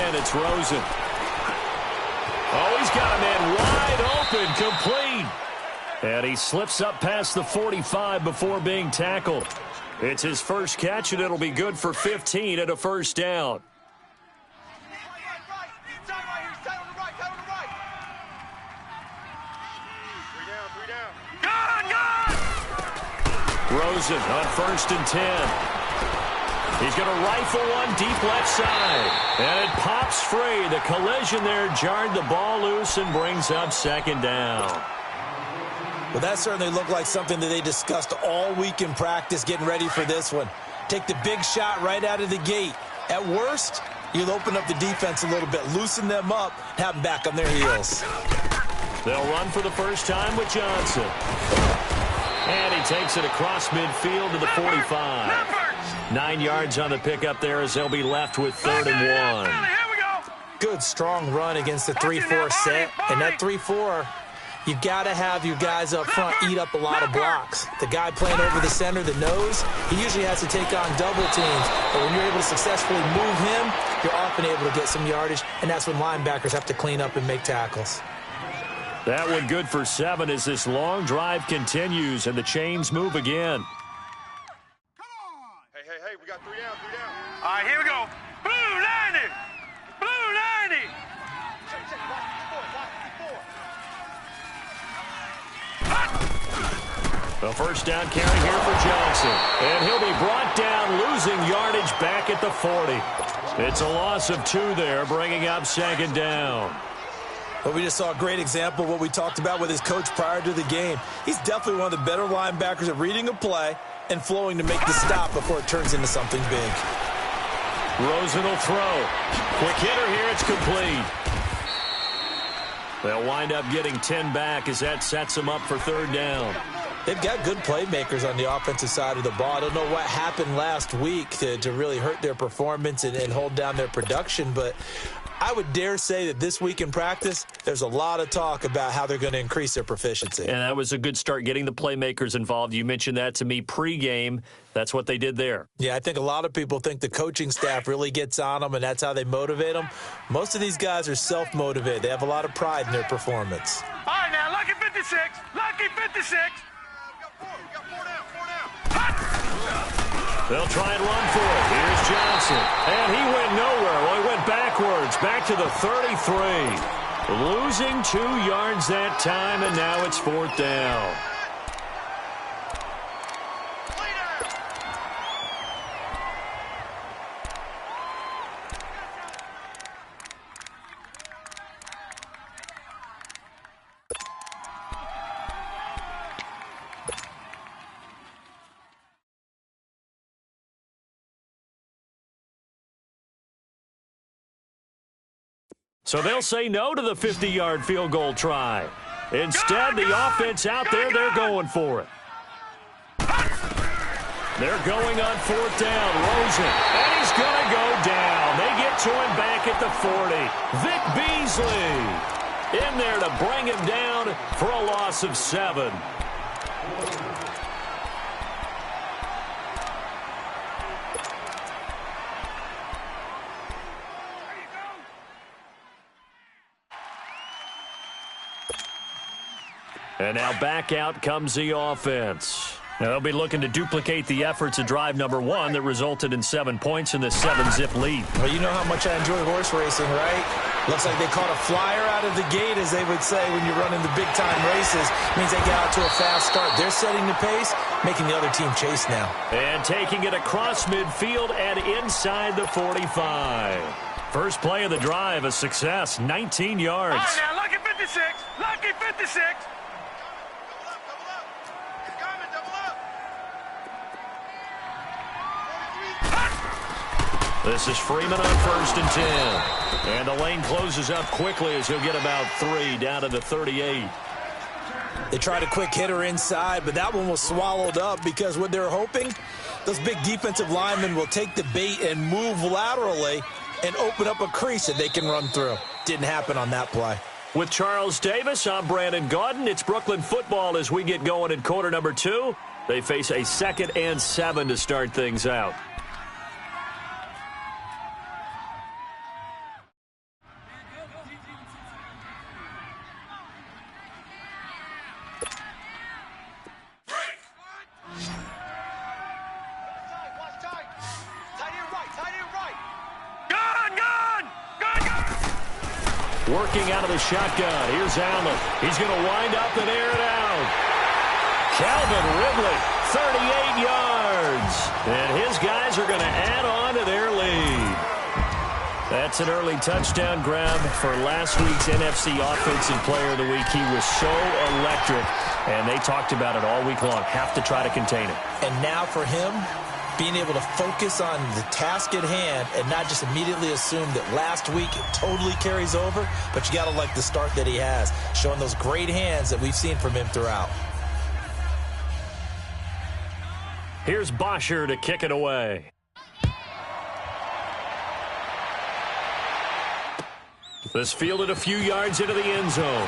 again. It's Rosen. Oh, he's got a man wide open, complete. And he slips up past the 45 before being tackled. It's his first catch, and it'll be good for 15 and a first down. Rosen on 1st and 10. He's going to rifle one deep left side. And it pops free. The collision there jarred the ball loose and brings up 2nd down. Well, that certainly looked like something that they discussed all week in practice getting ready for this one. Take the big shot right out of the gate. At worst, you'll open up the defense a little bit, loosen them up, have them back on their heels. They'll run for the first time with Johnson. And he takes it across midfield to the 45. 9 yards on the pickup there as they'll be left with 3rd and 1. Good, strong run against the 3-4 set. And that 3-4, you got to have your guys up front eat up a lot of blocks. The guy playing over the center, the nose, he usually has to take on double teams. But when you're able to successfully move him, you're often able to get some yardage. And that's when linebackers have to clean up and make tackles. That one good for 7 as this long drive continues and the chains move again. Hey, we got 3 down. All right, here we go. Blue 90. Blue 90. A first down carry here for Johnson. And he'll be brought down, losing yardage back at the 40. It's a loss of 2 there, bringing up 2nd down. Well, we just saw a great example of what we talked about with his coach prior to the game. He's definitely one of the better linebackers at reading a play and flowing to make the stop before it turns into something big. Rosen will throw. Quick hitter here, it's complete. They'll wind up getting 10 back as that sets them up for 3rd down. They've got good playmakers on the offensive side of the ball. I don't know what happened last week to really hurt their performance and hold down their production, but I would dare say that this week in practice, there's a lot of talk about how they're going to increase their proficiency. And that was a good start getting the playmakers involved. You mentioned that to me pregame. That's what they did there. Yeah, I think a lot of people think the coaching staff really gets on them, and that's how they motivate them. Most of these guys are self-motivated. They have a lot of pride in their performance. All right, now, lucky 56. Lucky 56. We got 4 down. They'll try and run for it. Here's Johnson. And he went nowhere. Well, he went backwards, back to the 33. Losing 2 yards that time, and now it's 4th down. So they'll say no to the 50-yard field goal try. Instead, the offense out there, they're going for it. They're going on 4th down. Rosen, and he's going to go down. They get to him back at the 40. Vic Beasley in there to bring him down for a loss of 7. And now back out comes the offense. Now they'll be looking to duplicate the efforts of drive number 1 that resulted in 7 points in this 7-zip lead. Well, you know how much I enjoy horse racing, right? Looks like they caught a flyer out of the gate, as they would say when you're running the big-time races. Means they get out to a fast start. They're setting the pace, making the other team chase now. And taking it across midfield and inside the 45. First play of the drive, a success, 19 yards. All right, now, lucky 56. Lucky 56. This is Freeman on 1st and 10. And the lane closes up quickly as he'll get about 3 down to the 38. They tried a quick hitter inside, but that one was swallowed up because what they're hoping, those big defensive linemen will take the bait and move laterally and open up a crease that they can run through. Didn't happen on that play. With Charles Davis, I'm Brandon Gaudin. It's Brooklyn football as we get going in quarter number 2. They face a 2nd and 7 to start things out. Working out of the shotgun. Here's Allen. He's going to wind up and air it out. Calvin Ridley, 38 yards. And his guys are going to add on to their lead. That's an early touchdown grab for last week's NFC Offensive Player of the Week. He was so electric, and they talked about it all week long. Have to try to contain it. And now for him, being able to focus on the task at hand and not just immediately assume that last week it totally carries over, but you got to like the start that he has, showing those great hands that we've seen from him throughout. Here's Bosher to kick it away. This fielded a few yards into the end zone.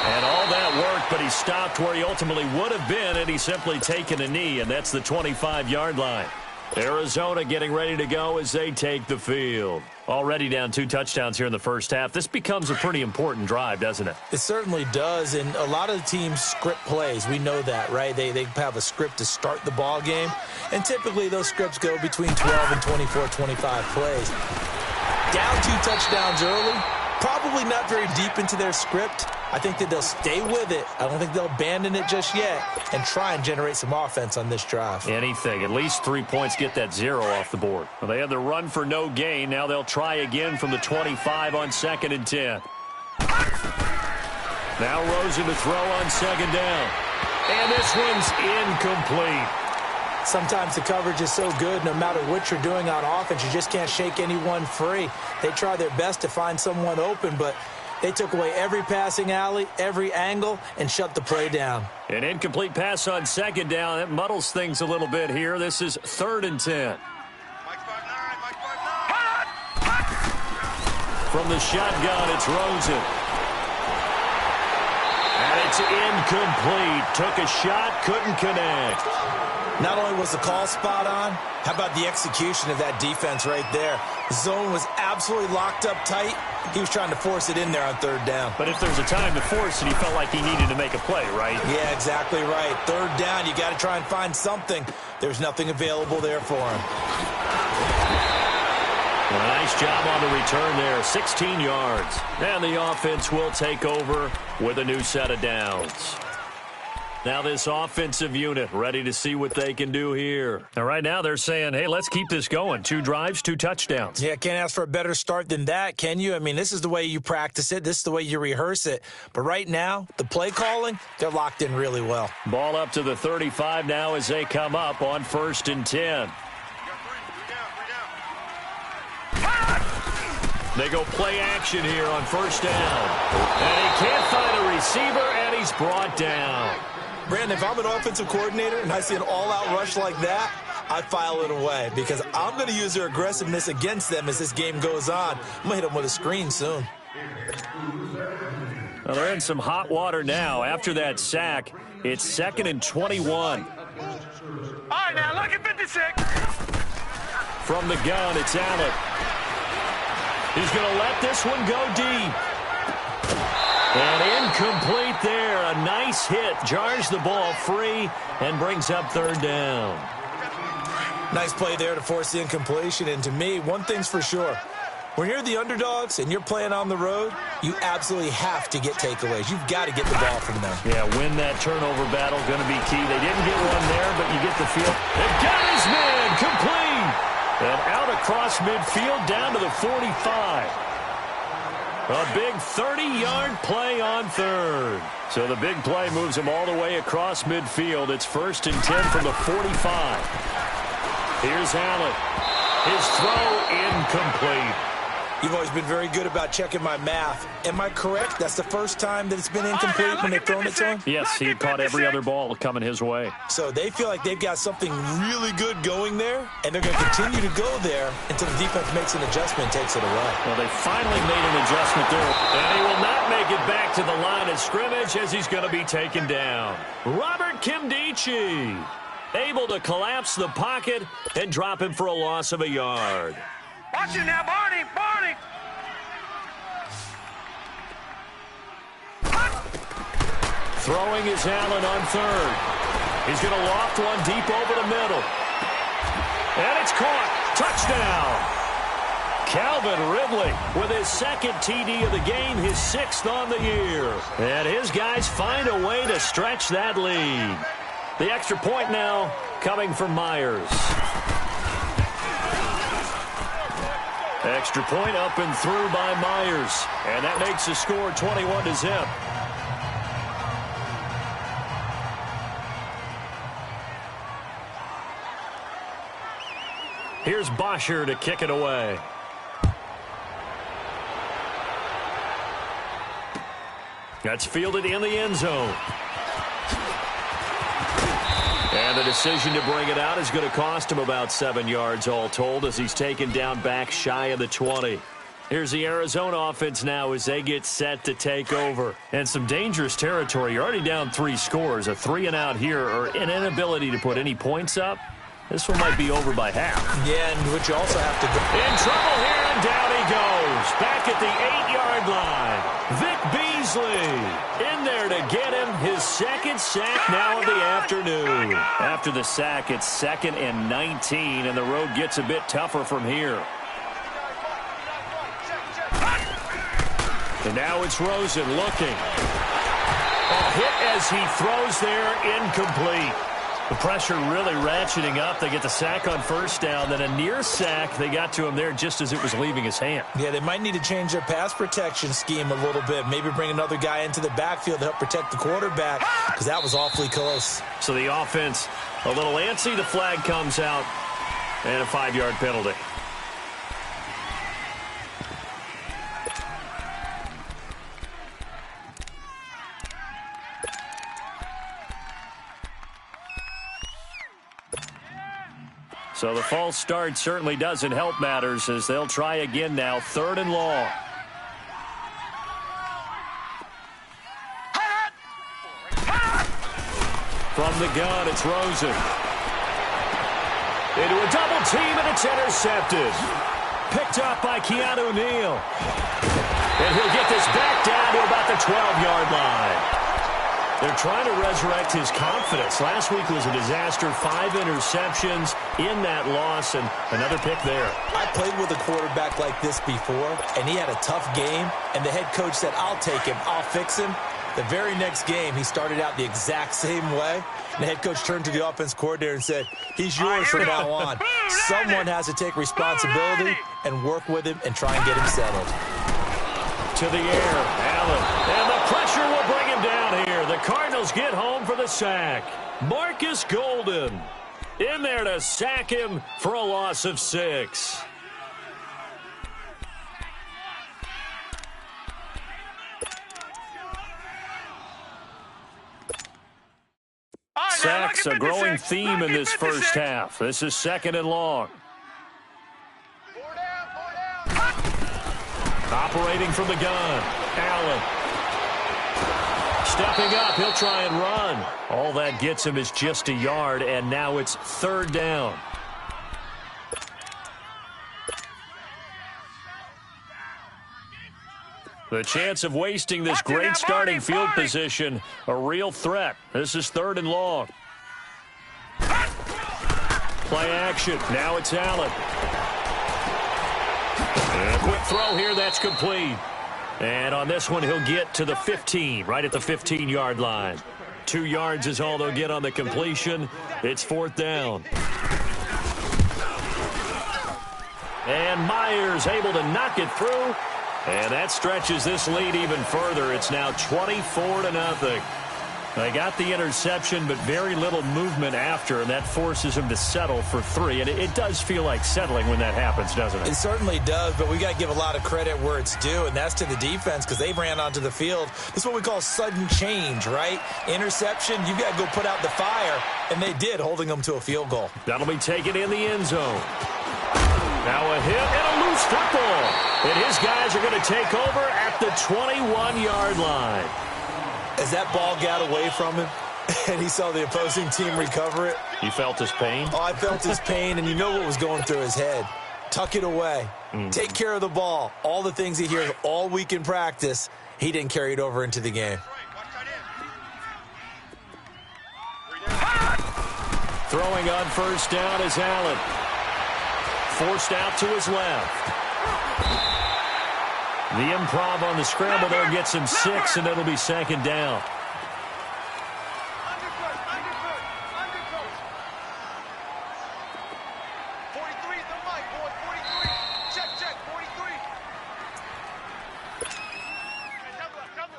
And all that worked, but he stopped where he ultimately would have been, and he's simply taken a knee, and that's the 25-yard line. Arizona getting ready to go as they take the field. Already down 2 touchdowns here in the first half. This becomes a pretty important drive, doesn't it? It certainly does, and a lot of the teams script plays. We know that, right? They have a script to start the ball game, and typically those scripts go between 12 and 24, 25 plays. Down 2 touchdowns early, probably not very deep into their script. I think that they'll stay with it. I don't think they'll abandon it just yet and try and generate some offense on this drive. Anything. At least 3 points, get that 0 off the board. Well, they had the run for no gain. Now they'll try again from the 25 on 2nd and 10. Now Rosen to throw on 2nd down. And this one's incomplete. Sometimes the coverage is so good, no matter what you're doing on offense, you just can't shake anyone free. They try their best to find someone open, but they took away every passing alley, every angle, and shut the play down. An incomplete pass on 2nd down. That muddles things a little bit here. This is 3rd and 10. Mike 5'9", Mike 5'9". From the shotgun, it's Rosen. And it's incomplete. Took a shot, couldn't connect. Not only was the call spot on, how about the execution of that defense right there? The zone was absolutely locked up tight. He was trying to force it in there on 3rd down. But if there's a time to force it, he felt like he needed to make a play, right? Yeah, exactly right. 3rd down, you got to try and find something. There's nothing available there for him. Well, nice job on the return there, 16 yards. And the offense will take over with a new set of downs. Now this offensive unit ready to see what they can do here. Now right now they're saying, hey, let's keep this going. 2 drives, 2 touchdowns. Yeah, can't ask for a better start than that, can you? I mean, this is the way you practice it. This is the way you rehearse it. But right now, the play calling, they're locked in really well. Ball up to the 35 now as they come up on 1st and 10. They go play action here on 1st down. And he can't find a receiver, and he's brought down. Brandon, if I'm an offensive coordinator and I see an all-out rush like that, I file it away because I'm going to use their aggressiveness against them as this game goes on. I'm going to hit them with a screen soon. Well, they're in some hot water now. After that sack, it's 2nd and 21. All right, now look at 56. From the gun, it's Allen. He's going to let this one go deep. And incomplete there. A nice hit. Jars the ball free and brings up 3rd down. Nice play there to force the incompletion. And to me, one thing's for sure. When you're the underdogs and you're playing on the road, you absolutely have to get takeaways. You've got to get the ball from them. Yeah, win that turnover battle. Going to be key. They didn't get one there, but you get the feel. They've got his man. Complete. And out across midfield down to the 45. A big 30-yard play on 3rd. So the big play moves him all the way across midfield. It's 1st and 10 from the 45. Here's Allen. His throw incomplete. You've always been very good about checking my math. Am I correct? That's the first time that it's been incomplete when they've thrown it to him? Yes, he caught every other ball coming his way. So they feel like they've got something really good going there, and they're going to continue to go there until the defense makes an adjustment and takes it away. Well, they finally made an adjustment there, and he will not make it back to the line of scrimmage as he's going to be taken down. Robert Kimdichie able to collapse the pocket and drop him for a loss of a yard. Watch it now, Barney, Barney. Throwing is Allen on 3rd. He's going to loft one deep over the middle. And it's caught. Touchdown. Calvin Ridley with his second TD of the game, his 6th on the year. And his guys find a way to stretch that lead. The extra point now coming from Myers. Extra point up and through by Myers. And that makes the score 21-0. Here's Bosher to kick it away. That's fielded in the end zone. And the decision to bring it out is going to cost him about 7 yards all told as he's taken down back shy of the 20. Here's the Arizona offense now as they get set to take over. And some dangerous territory. You're already down 3 scores. A 3-and-out here or an inability to put any points up. This one might be over by half. Yeah, and what you also have to go. In trouble here, and down he goes. Back at the 8-yard line. Vic Beasley in there to get him his 2nd sack now of the afternoon. After the sack, it's 2nd and 19, and the road gets a bit tougher from here. And now it's Rosen looking. A hit as he throws there, incomplete. The pressure really ratcheting up. They get the sack on 1st down, then a near sack. They got to him there just as it was leaving his hand. Yeah, they might need to change their pass protection scheme a little bit. Maybe bring another guy into the backfield to help protect the quarterback because that was awfully close. So the offense a little antsy. The flag comes out and a 5-yard penalty. So the false start certainly doesn't help matters as they'll try again now. 3rd and long. From the gun, it's Rosen. Into a double team, and it's intercepted. Picked up by Keanu Neal. And he'll get this back down to about the 12-yard line. They're trying to resurrect his confidence. Last week was a disaster. 5 interceptions in that loss, and another pick there. I played with a quarterback like this before, and he had a tough game, and the head coach said, I'll take him, I'll fix him. The very next game, he started out the exact same way. And the head coach turned to the offense coordinator and said, he's yours from now on. Someone has to take responsibility and work with him and try and get him settled. To the air, Allen. And the pressure will bring him down here. The Cardinals get home for the sack. Marcus Golden in there to sack him for a loss of 6. Sacks a growing theme in this first half. This is 2nd and long. Operating from the gun, Allen. Stepping up, he'll try and run. All that gets him is just a yard, and now it's 3rd down. The chance of wasting this great starting field position, a real threat. This is 3rd and long. Play action. Now it's Allen. And a quick throw here. That's complete. And on this one, he'll get to the 15, right at the 15-yard line. 2 yards is all they'll get on the completion. It's 4th down. And Myers able to knock it through. And that stretches this lead even further. It's now 24-0. They got the interception, but very little movement after, and that forces him to settle for 3. And it does feel like settling when that happens, doesn't it? It certainly does, but we got to give a lot of credit where it's due, and that's to the defense because they ran onto the field. This is what we call sudden change, right? Interception, you got to go put out the fire, and they did, holding them to a field goal. That'll be taken in the end zone. Now a hit and a loose football. And his guys are going to take over at the 21-yard line. As that ball got away from him and he saw the opposing team recover it. You felt his pain? Oh, I felt his pain, and you know what was going through his head. Tuck it away. Take care of the ball. All the things he hears all week in practice, he didn't carry it over into the game. Throwing on 1st down is Allen. Forced out to his left. The improv on the scramble there gets him 6, and it'll be second down.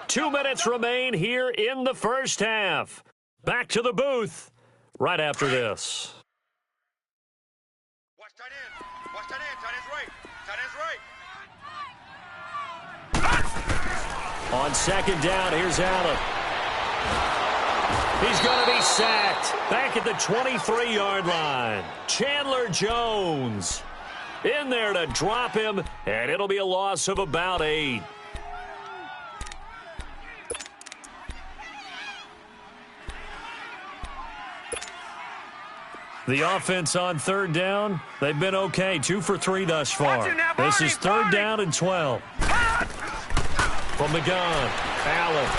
Two minutes remain here in the first half. Back to the booth right after this. Watch tight end. Watch tight end. Tight end's right. Tight end's right. On second down, here's Allen. He's going to be sacked. Back at the 23-yard line. Chandler Jones in there to drop him, and it'll be a loss of about 8. The offense on third down, they've been okay. 2 for 3 thus far. This is third down and 12. From the gun, Allen.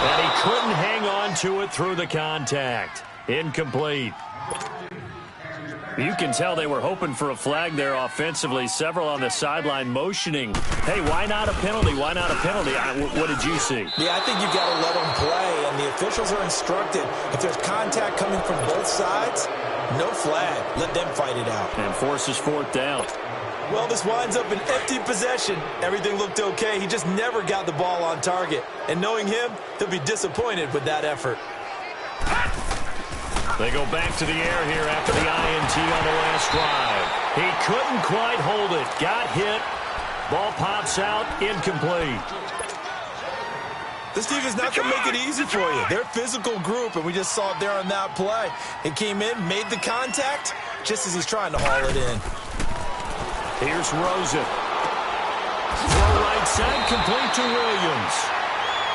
And he couldn't hang on to it through the contact. Incomplete. You can tell they were hoping for a flag there offensively. Several on the sideline motioning. Hey, why not a penalty? Why not a penalty? What did you see? Yeah, I think you've got to let them play, and the officials are instructed. If there's contact coming from both sides, no flag. Let them fight it out. And forces fourth down. Well, this winds up an empty possession. Everything looked okay. He just never got the ball on target. And knowing him, he'll be disappointed with that effort. They go back to the air here after the INT on the last drive. He couldn't quite hold it. Got hit. Ball pops out. Incomplete. This defense is not going to make it easy for you. They're a physical group, and we just saw it there on that play. It came in, made the contact, just as he's trying to haul it in. Here's Rosen. Throw right side, complete to Williams.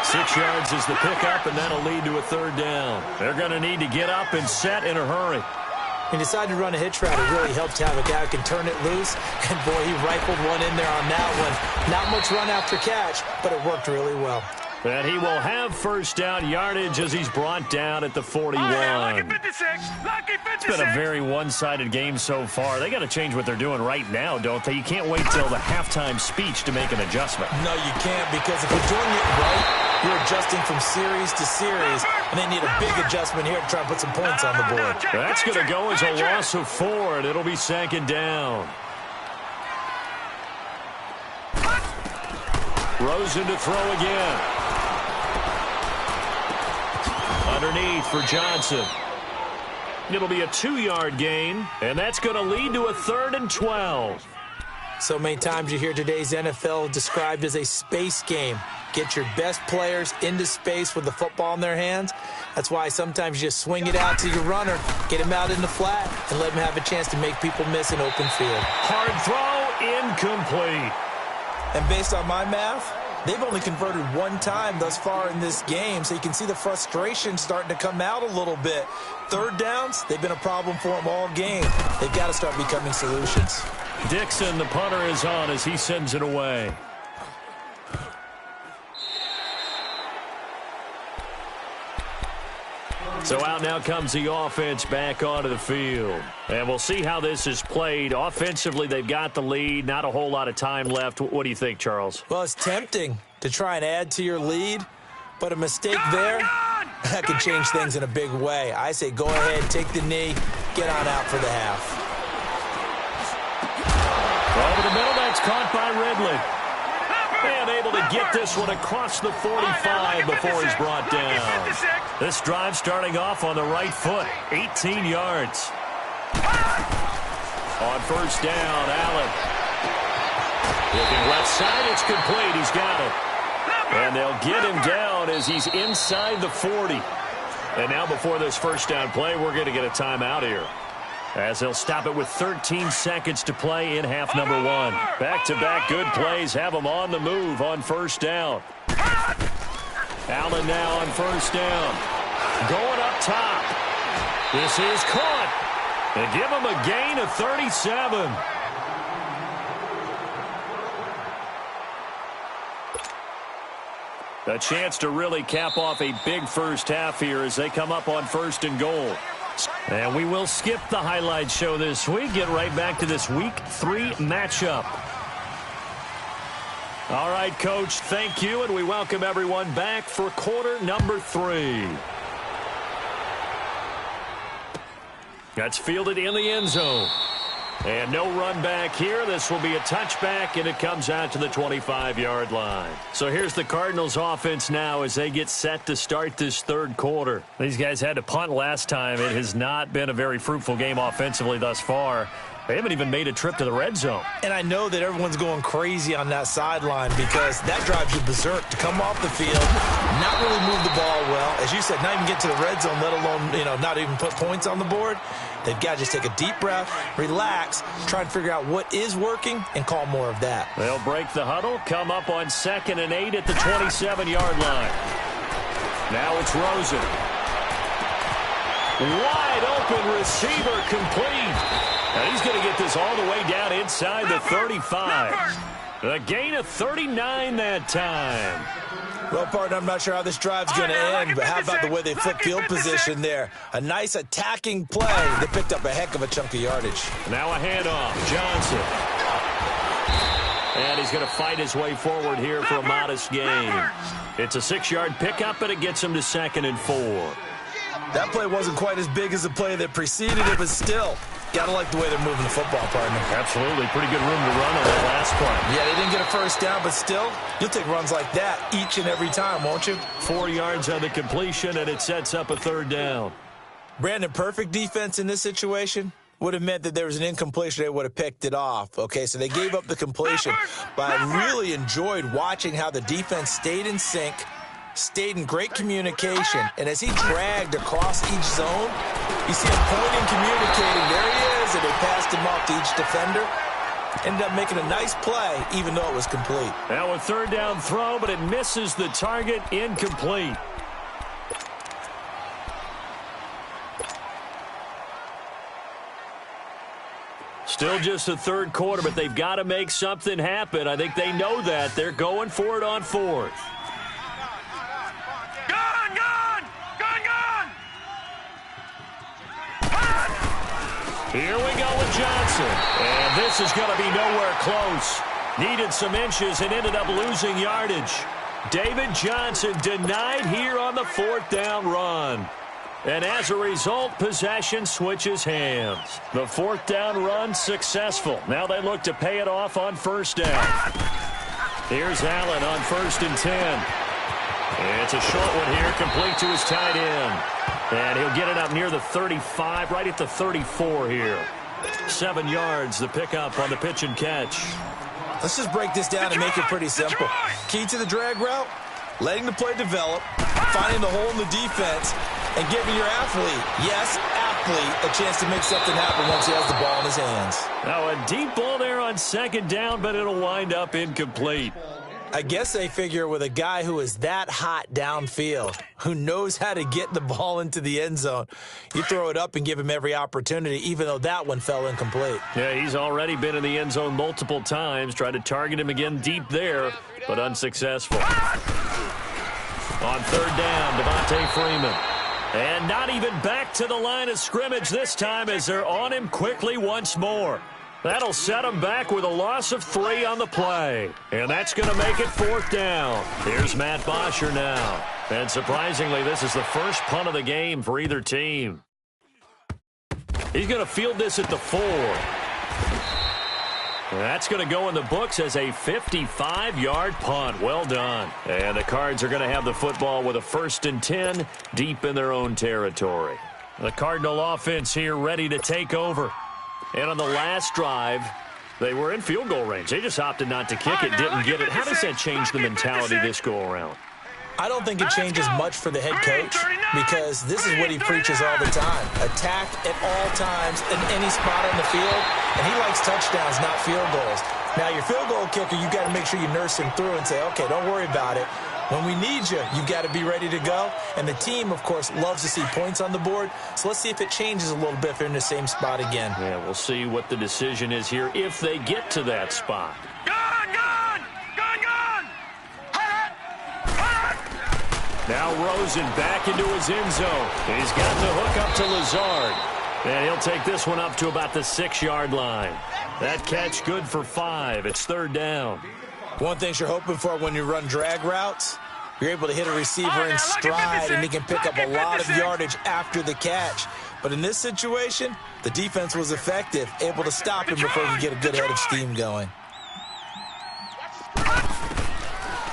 6 yards is the pickup, and that'll lead to a third down. They're going to need to get up and set in a hurry. He decided to run a hitch route. It really helped to have a guy who can turn it loose. And, boy, he rifled one in there on that one. Not much run after catch, but it worked really well. And he will have first down yardage as he's brought down at the 41. Lucky 56. Lucky 56. It's been a very one-sided game so far. They got to change what they're doing right now, don't they? You can't wait till the halftime speech to make an adjustment. No, you can't, because if you're doing it right, you're adjusting from series to series, and they need a big adjustment here to try and put some points on the board. That's going to go as a loss of 4, and it'll be second down. Rosen to throw again. Underneath for Johnson. It'll be a 2-yard gain, and that's going to lead to a 3rd and 12. So many times you hear today's NFL described as a space game. Get your best players into space with the football in their hands. That's why sometimes you just swing it out to your runner, get him out in the flat, and let him have a chance to make people miss an open field. Hard throw, incomplete. And based on my math, they've only converted 1 time thus far in this game, so you can see the frustration starting to come out a little bit. Third downs, they've been a problem for them all game. They've got to start becoming solutions. Dixon, the punter, is on as he sends it away. So out now comes the offense back onto the field. And we'll see how this is played. Offensively, they've got the lead. Not a whole lot of time left. What do you think, Charles? Well, it's tempting to try and add to your lead, but a mistake there, that could change things in a big way. I say go ahead, take the knee, get on out for the half. Over the middle, that's caught by Ridley. And able to get this one across the 45 before he's brought down. This drive starting off on the right foot, 18 yards. On first down, Allen. Looking left side, it's complete. He's got it. And they'll get him down as he's inside the 40. And now before this first down play, we're going to get a timeout here, as they'll stop it with 13 seconds to play in half number 1. Back-to-back good plays have them on the move on first down. Allen now on first down. Going up top. This is caught. They give him a gain of 37. A chance to really cap off a big first half here as they come up on 1st and goal. And we will skip the highlight show this week. Get right back to this Week 3 matchup. All right, Coach, thank you, and we welcome everyone back for quarter number 3. That's fielded in the end zone. And no run back here. This will be a touchback, and it comes out to the 25-yard line. So here's the Cardinals' offense now as they get set to start this third quarter. These guys had to punt last time. It has not been a very fruitful game offensively thus far. They haven't even made a trip to the red zone. And I know that everyone's going crazy on that sideline because that drives you berserk to come off the field, not really move the ball well. As you said, not even get to the red zone, let alone, not even put points on the board. They've got to just take a deep breath, relax, try and figure out what is working, and call more of that. They'll break the huddle, come up on 2nd and 8 at the 27-yard line. Now it's Rosen. Wide open receiver complete. And he's going to get this all the way down inside the 35. A gain of 39 that time. Well, partner, I'm not sure how this drive's going to end, but how about the way they flip field position there? A nice attacking play. They picked up a heck of a chunk of yardage. Now a handoff. Johnson. And he's going to fight his way forward here for a modest gain. It's a 6-yard pickup, and it gets him to 2nd and 4. That play wasn't quite as big as the play that preceded it, but still, got to like the way they're moving the football, partner. Absolutely. Pretty good room to run on that last play. Yeah, they didn't get a first down, but still, you'll take runs like that each and every time, won't you? 4 yards on the completion, and it sets up a 3rd down. Brandon, perfect defense in this situation would have meant that there was an incompletion. They would have picked it off. Okay, so they gave up the completion, but I really enjoyed watching how the defense stayed in sync, stayed in great communication, and as he dragged across each zone, you see him pointing, communicating. There he is, and they passed him off to each defender. Ended up making a nice play, even though it was complete. Now a 3rd down throw, but it misses the target, incomplete. Still just the 3rd quarter, but they've got to make something happen. I think they know that. They're going for it on 4th. Here we go with Johnson. And this is going to be nowhere close. Needed some inches and ended up losing yardage. David Johnson denied here on the 4th down run. And as a result, possession switches hands. The 4th down run successful. Now they look to pay it off on 1st down. Here's Allen on 1st and 10. It's a short one here, complete to his tight end. And he'll get it up near the 35, right at the 34 here. 7 yards, the pickup on the pitch and catch. Let's just break this down and make it pretty simple. Key to the drag route, letting the play develop, finding the hole in the defense, and giving your athlete, yes, athlete, a chance to make something happen once he has the ball in his hands. Now a deep ball there on 2nd down, but it'll wind up incomplete. I guess they figure with a guy who is that hot downfield, who knows how to get the ball into the end zone, you throw it up and give him every opportunity, even though that one fell incomplete. Yeah, he's already been in the end zone multiple times, tried to target him again deep there, but unsuccessful. On 3rd down, Devontae Freeman. And not even back to the line of scrimmage this time as they're on him quickly once more. That'll set him back with a loss of 3 on the play. And that's going to make it 4th down. Here's Matt Bosher now. And surprisingly, this is the first punt of the game for either team. He's going to field this at the 4. That's going to go in the books as a 55-yard punt. Well done. And the Cards are going to have the football with a 1st and 10 deep in their own territory. The Cardinal offense here ready to take over. And on the last drive, they were in field goal range. They just opted not to kick it, didn't get it. How does that change the mentality this go-around? I don't think it changes much for the head coach because this is what he preaches all the time. Attack at all times in any spot on the field, and he likes touchdowns, not field goals. Now, your field goal kicker, you got to make sure you nurse him through and say, okay, don't worry about it. When we need you, you got to be ready to go. And the team, of course, loves to see points on the board. So let's see if it changes a little bit if they're in the same spot again. Yeah, we'll see what the decision is here if they get to that spot. Now Rosen back into his end zone. He's got the hook up to Lazard. And he'll take this one up to about the 6-yard line. That catch good for 5. It's 3rd down. One thing you're hoping for when you run drag routes, you're able to hit a receiver in stride, and he can pick up a lot of yardage after the catch. But in this situation, the defense was effective, able to stop him before he could get a good head of steam going.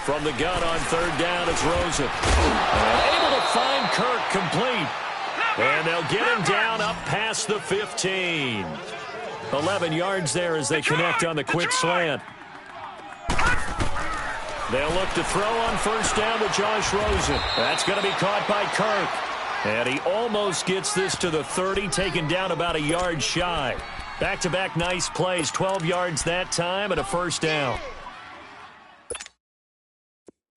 From the gun on 3rd down, it's Rosen. Able to find Kirk complete. And they'll get him down up past the 15. 11 yards there as they connect on the quick slant. They'll look to throw on 1st down with Josh Rosen. That's going to be caught by Kirk. And he almost gets this to the 30, taken down about a yard shy. Back-to-back nice plays, 12 yards that time and a 1st down.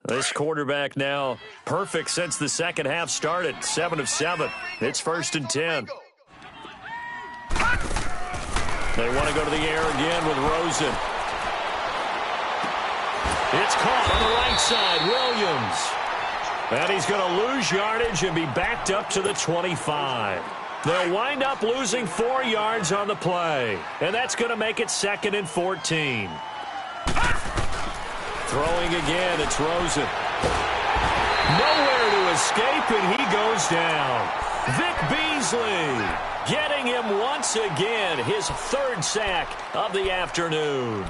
This quarterback now perfect since the second half started. 7 of 7. It's 1st and 10. They want to go to the air again with Rosen. It's caught on the right side. Williams. And he's going to lose yardage and be backed up to the 25. They'll wind up losing 4 yards on the play. And that's going to make it 2nd and 14. Throwing again, it's Rosen. Nowhere to escape, and he goes down. Vic Beasley getting him once again, his 3rd sack of the afternoon.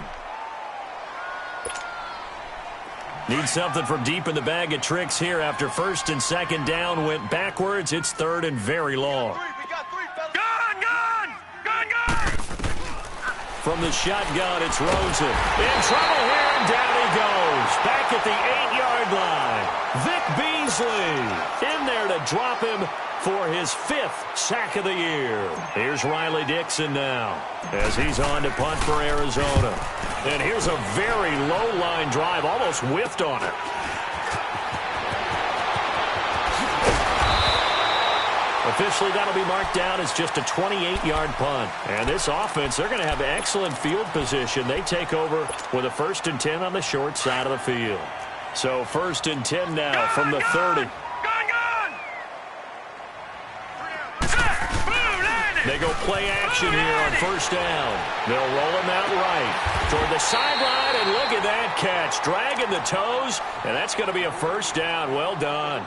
Need something from deep in the bag of tricks here after 1st and 2nd down went backwards. It's 3rd and very long. From the shotgun, it's Rosen. In trouble here, and down he goes. Back at the 8-yard line. Vic Beasley in there to drop him for his 5th sack of the year. Here's Riley Dixon now as he's on to punt for Arizona. And here's a very low-line drive, almost whiffed on it. Officially, that'll be marked down as just a 28-yard punt. And this offense, they're going to have excellent field position. They take over with a 1st and 10 on the short side of the field. So 1st and 10 now from the 30. They go play action here on 1st down. They'll roll him out right toward the sideline, and look at that catch. Dragging the toes, and that's going to be a 1st down. Well done.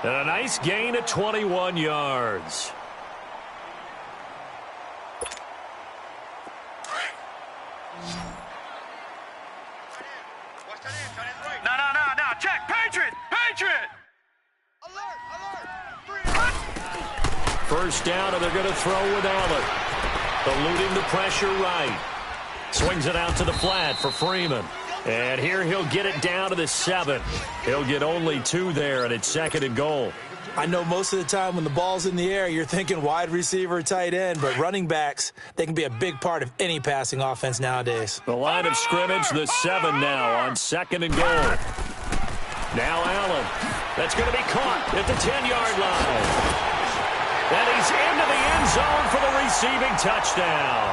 And a nice gain of 21 yards. No. Check. Patriot. Alert. 1st down, and they're going to throw with Allen. Eluding the pressure right. Swings it out to the flat for Freeman. And here he'll get it down to the 7. He'll get only 2 there, and it's 2nd and goal. I know most of the time when the ball's in the air, you're thinking wide receiver, tight end, but running backs, they can be a big part of any passing offense nowadays. The line of scrimmage, the 7 now on 2nd and goal. Now Allen. That's going to be caught at the 10-yard line. And he's into the end zone for the receiving touchdown.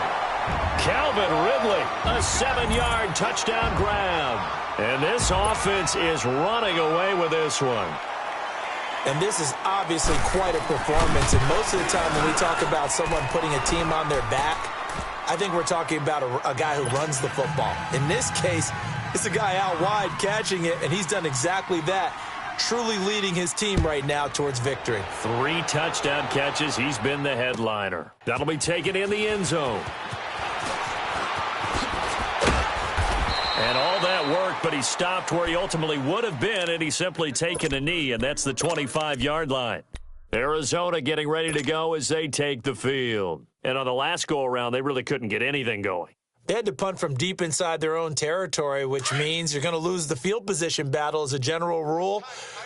Calvin Ridley, a 7-yard touchdown grab. And this offense is running away with this one. And this is obviously quite a performance. And most of the time when we talk about someone putting a team on their back, I think we're talking about a guy who runs the football. In this case, it's a guy out wide catching it, and he's done exactly that, truly leading his team right now towards victory. 3 touchdown catches. He's been the headliner. That'll be taken in the end zone. And all that work, but he stopped where he ultimately would have been, and he's simply taken a knee, and that's the 25-yard line. Arizona getting ready to go as they take the field. And on the last go-around, they really couldn't get anything going. They had to punt from deep inside their own territory, which means you're going to lose the field position battle as a general rule.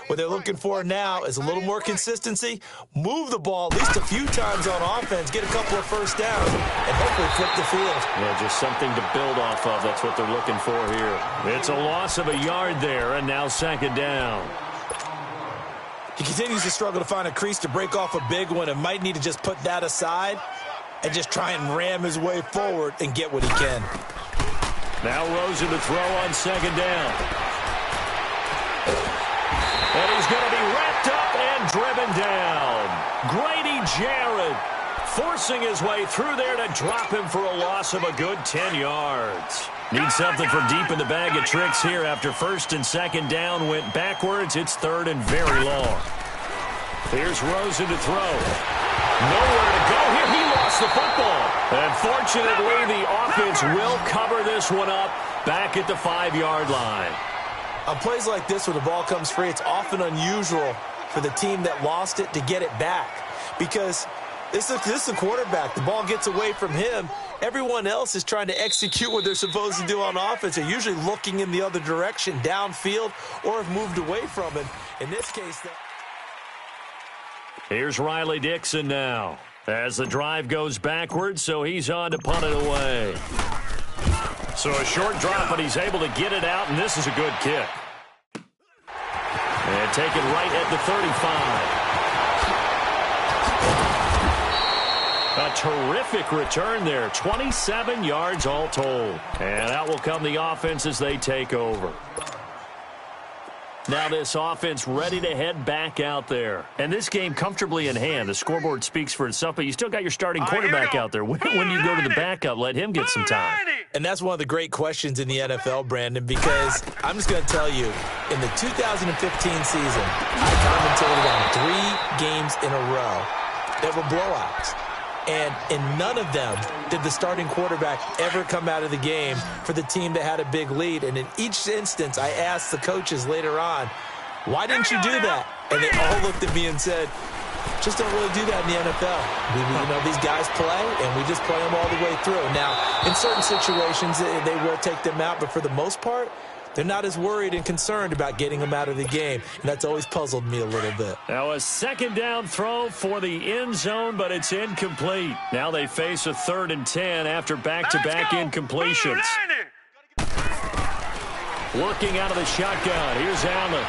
What they're looking for now is a little more consistency, move the ball at least a few times on offense, get a couple of 1st downs, and hopefully flip the field. Yeah, just something to build off of. That's what they're looking for here. It's a loss of a yard there, and now 2nd down. He continues to struggle to find a crease to break off a big one and might need to just put that aside and just try and ram his way forward and get what he can. Now Rosen to throw on 2nd down. And he is going to be wrapped up and driven down. Grady Jarrett forcing his way through there to drop him for a loss of a good 10 yards. Need something from deep in the bag of tricks here after first and second down went backwards. It's third and very long. Here's Rosen to throw. Nowhere to go here. He lost the football. And fortunately, the offense will cover this one up back at the 5-yard line. On plays like this where the ball comes free, it's often unusual for the team that lost it to get it back because this is the quarterback. The ball gets away from him. Everyone else is trying to execute what they're supposed to do on offense. They're usually looking in the other direction, downfield, or have moved away from it. In this case, here's Riley Dixon now as the drive goes backwards, so he's on to punt it away. So a short drop, but he's able to get it out, and this is a good kick. And take it right at the 35. A terrific return there. 27 yards all told. And out will come the offense as they take over. Now this offense ready to head back out there. And this game comfortably in hand. The scoreboard speaks for itself, but you still got your starting quarterback out there. When you go to the backup, let him get some time. And that's one of the great questions in the NFL, Brandon, because I'm just going to tell you, in the 2015 season, I commentated on 3 games in a row that were blowouts. And in none of them did the starting quarterback ever come out of the game for the team that had a big lead. And in each instance, I asked the coaches later on, why didn't you do that? And they all looked at me and said, just don't really do that in the NFL. These guys play, and we just play them all the way through. Now, in certain situations, they will take them out, but for the most part, they're not as worried and concerned about getting them out of the game, and that's always puzzled me a little bit. Now a second down throw for the end zone, but it's incomplete. Now they face a 3rd and 10 after back-to-back incompletions. Working out of the shotgun. Here's Allen.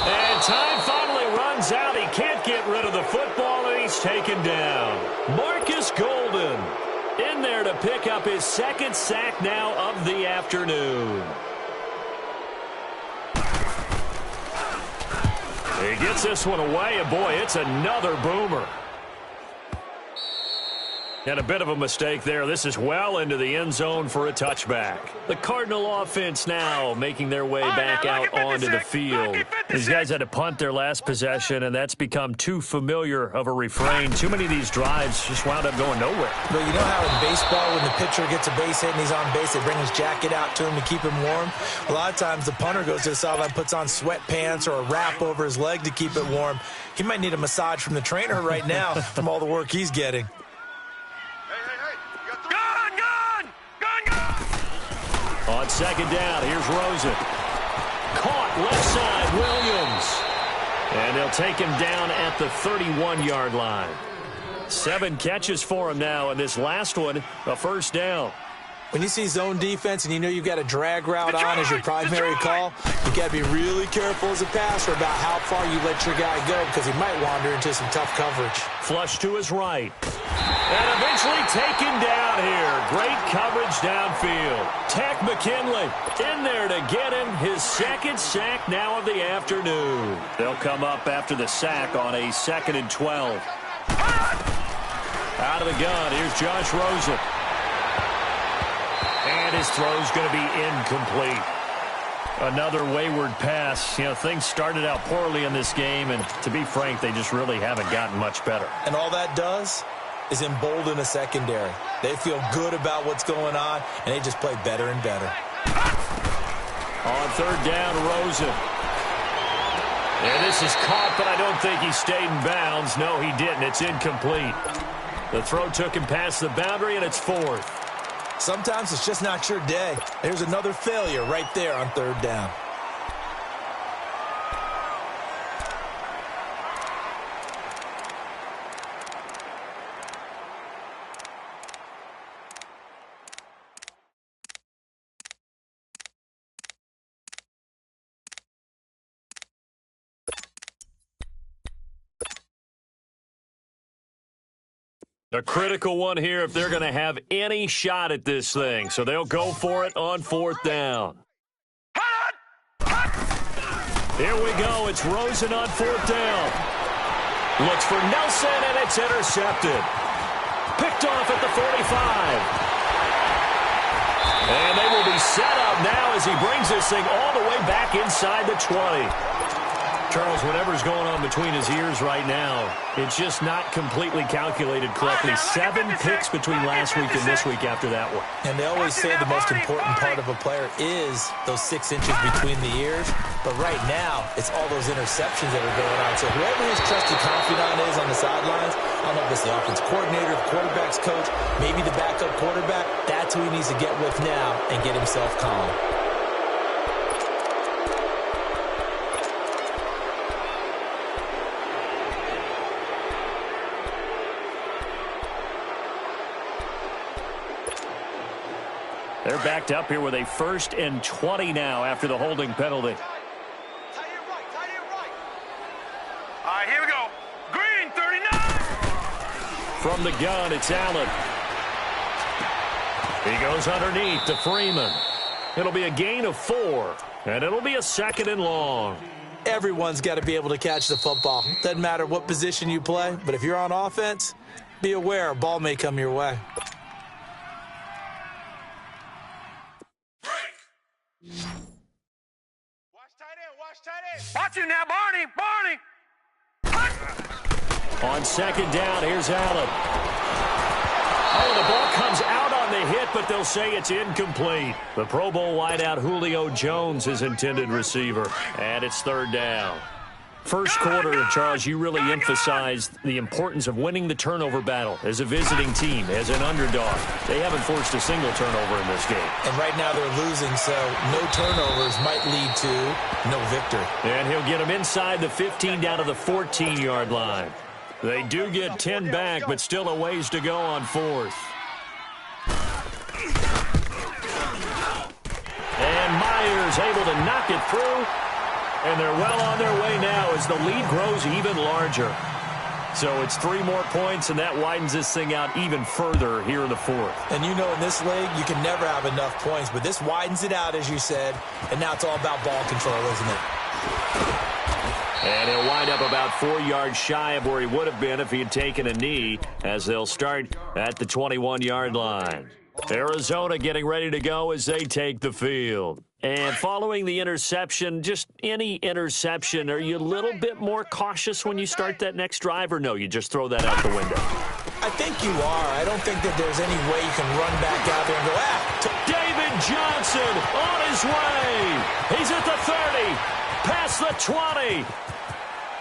And time finally runs out. He can't get rid of the football, and he's taken down. Marcus Golden in there to pick up his 2nd sack now of the afternoon. He gets this one away, and boy, it's another boomer. And a bit of a mistake there. This is well into the end zone for a touchback. The Cardinal offense now making their way back out onto the field. These guys had to punt their last possession, and that's become too familiar of a refrain. Too many of these drives just wound up going nowhere. But you know how in baseball, when the pitcher gets a base hit and he's on base, they bring his jacket out to him to keep him warm? A lot of times the punter goes to the sideline, puts on sweatpants or a wrap over his leg to keep it warm. He might need a massage from the trainer right now from all the work he's getting. On second down, here's Rosen. Caught left side, Williams. And they'll take him down at the 31-yard line. 7 catches for him now, and this last one, a first down. When you see zone defense and you know you've got a drag route on as your primary call, you got to be really careful as a passer about how far you let your guy go because he might wander into some tough coverage. Flush to his right. And eventually taken down here. Great coverage downfield. Tack McKinley in there to get him his 2nd sack now of the afternoon. They'll come up after the sack on a 2nd and 12. Out of the gun, here's Josh Rosen. And his throw's going to be incomplete. Another wayward pass. Things started out poorly in this game, and to be frank, they just really haven't gotten much better. And all that does is embolden a secondary. They feel good about what's going on, and they just play better and better. On 3rd down, Rosen. And this is caught, but I don't think he stayed in bounds. No, he didn't. It's incomplete. The throw took him past the boundary, and it's 4th. Sometimes it's just not your day. There's another failure right there on 3rd down. A critical one here if they're going to have any shot at this thing. So they'll go for it on 4th down. Here we go. It's Rosen on 4th down. Looks for Nelson, and it's intercepted. Picked off at the 45. And they will be set up now as he brings this thing all the way back inside the 20. Charles, whatever's going on between his ears right now, it's just not completely calculated correctly. 7 picks between last week and this week after that one. And they always say the most important part of a player is those 6 inches between the ears. But right now, it's all those interceptions that are going on. So whoever his trusted confidant is on the sidelines, I don't know if it's the offense coordinator, the quarterback's coach, maybe the backup quarterback, that's who he needs to get with now and get himself calm. They're backed up here with a 1st and 20 now after the holding penalty. All right, here we go. Green, 39. From the gun, it's Allen. He goes underneath to Freeman. It'll be a gain of 4, and it'll be a 2nd and long. Everyone's got to be able to catch the football. Doesn't matter what position you play, but if you're on offense, be aware a ball may come your way. Watch him now, Barney. On 2nd down, here's Allen. Oh, the ball comes out on the hit, but they'll say it's incomplete. The Pro Bowl wideout Julio Jones is intended receiver, and it's 3rd down. First quarter, Charles, you really emphasized the importance of winning the turnover battle as a visiting team, as an underdog. They haven't forced a single turnover in this game. And right now they're losing, so no turnovers might lead to no victory. And he'll get them inside the 15 down to the 14-yard line. They do get 10 back, but still a ways to go on 4th. And Myers able to knock it through. And they're well on their way now as the lead grows even larger. So it's 3 more points, and that widens this thing out even further here in the 4th. And you know in this league, you can never have enough points, but this widens it out, as you said, and now it's all about ball control, isn't it? And he'll wind up about 4 yards shy of where he would have been if he had taken a knee, as they'll start at the 21-yard line. Arizona getting ready to go as they take the field. And following the interception, just any interception, are you a little bit more cautious when you start that next drive, or no, you just throw that out the window? I think you are. I don't think that there's any way you can run back out there and go, David Johnson on his way. He's at the 30, past the 20.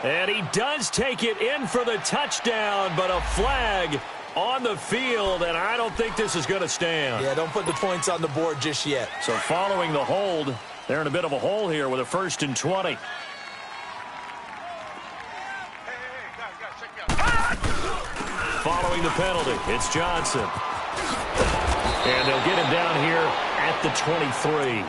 And he does take it in for the touchdown, but a flag on the field, and I don't think this is going to stand. Yeah, don't put the points on the board just yet. So following the hold, they're in a bit of a hole here with a 1st and 20. Following the penalty, it's Johnson. And they'll get him down here at the 23.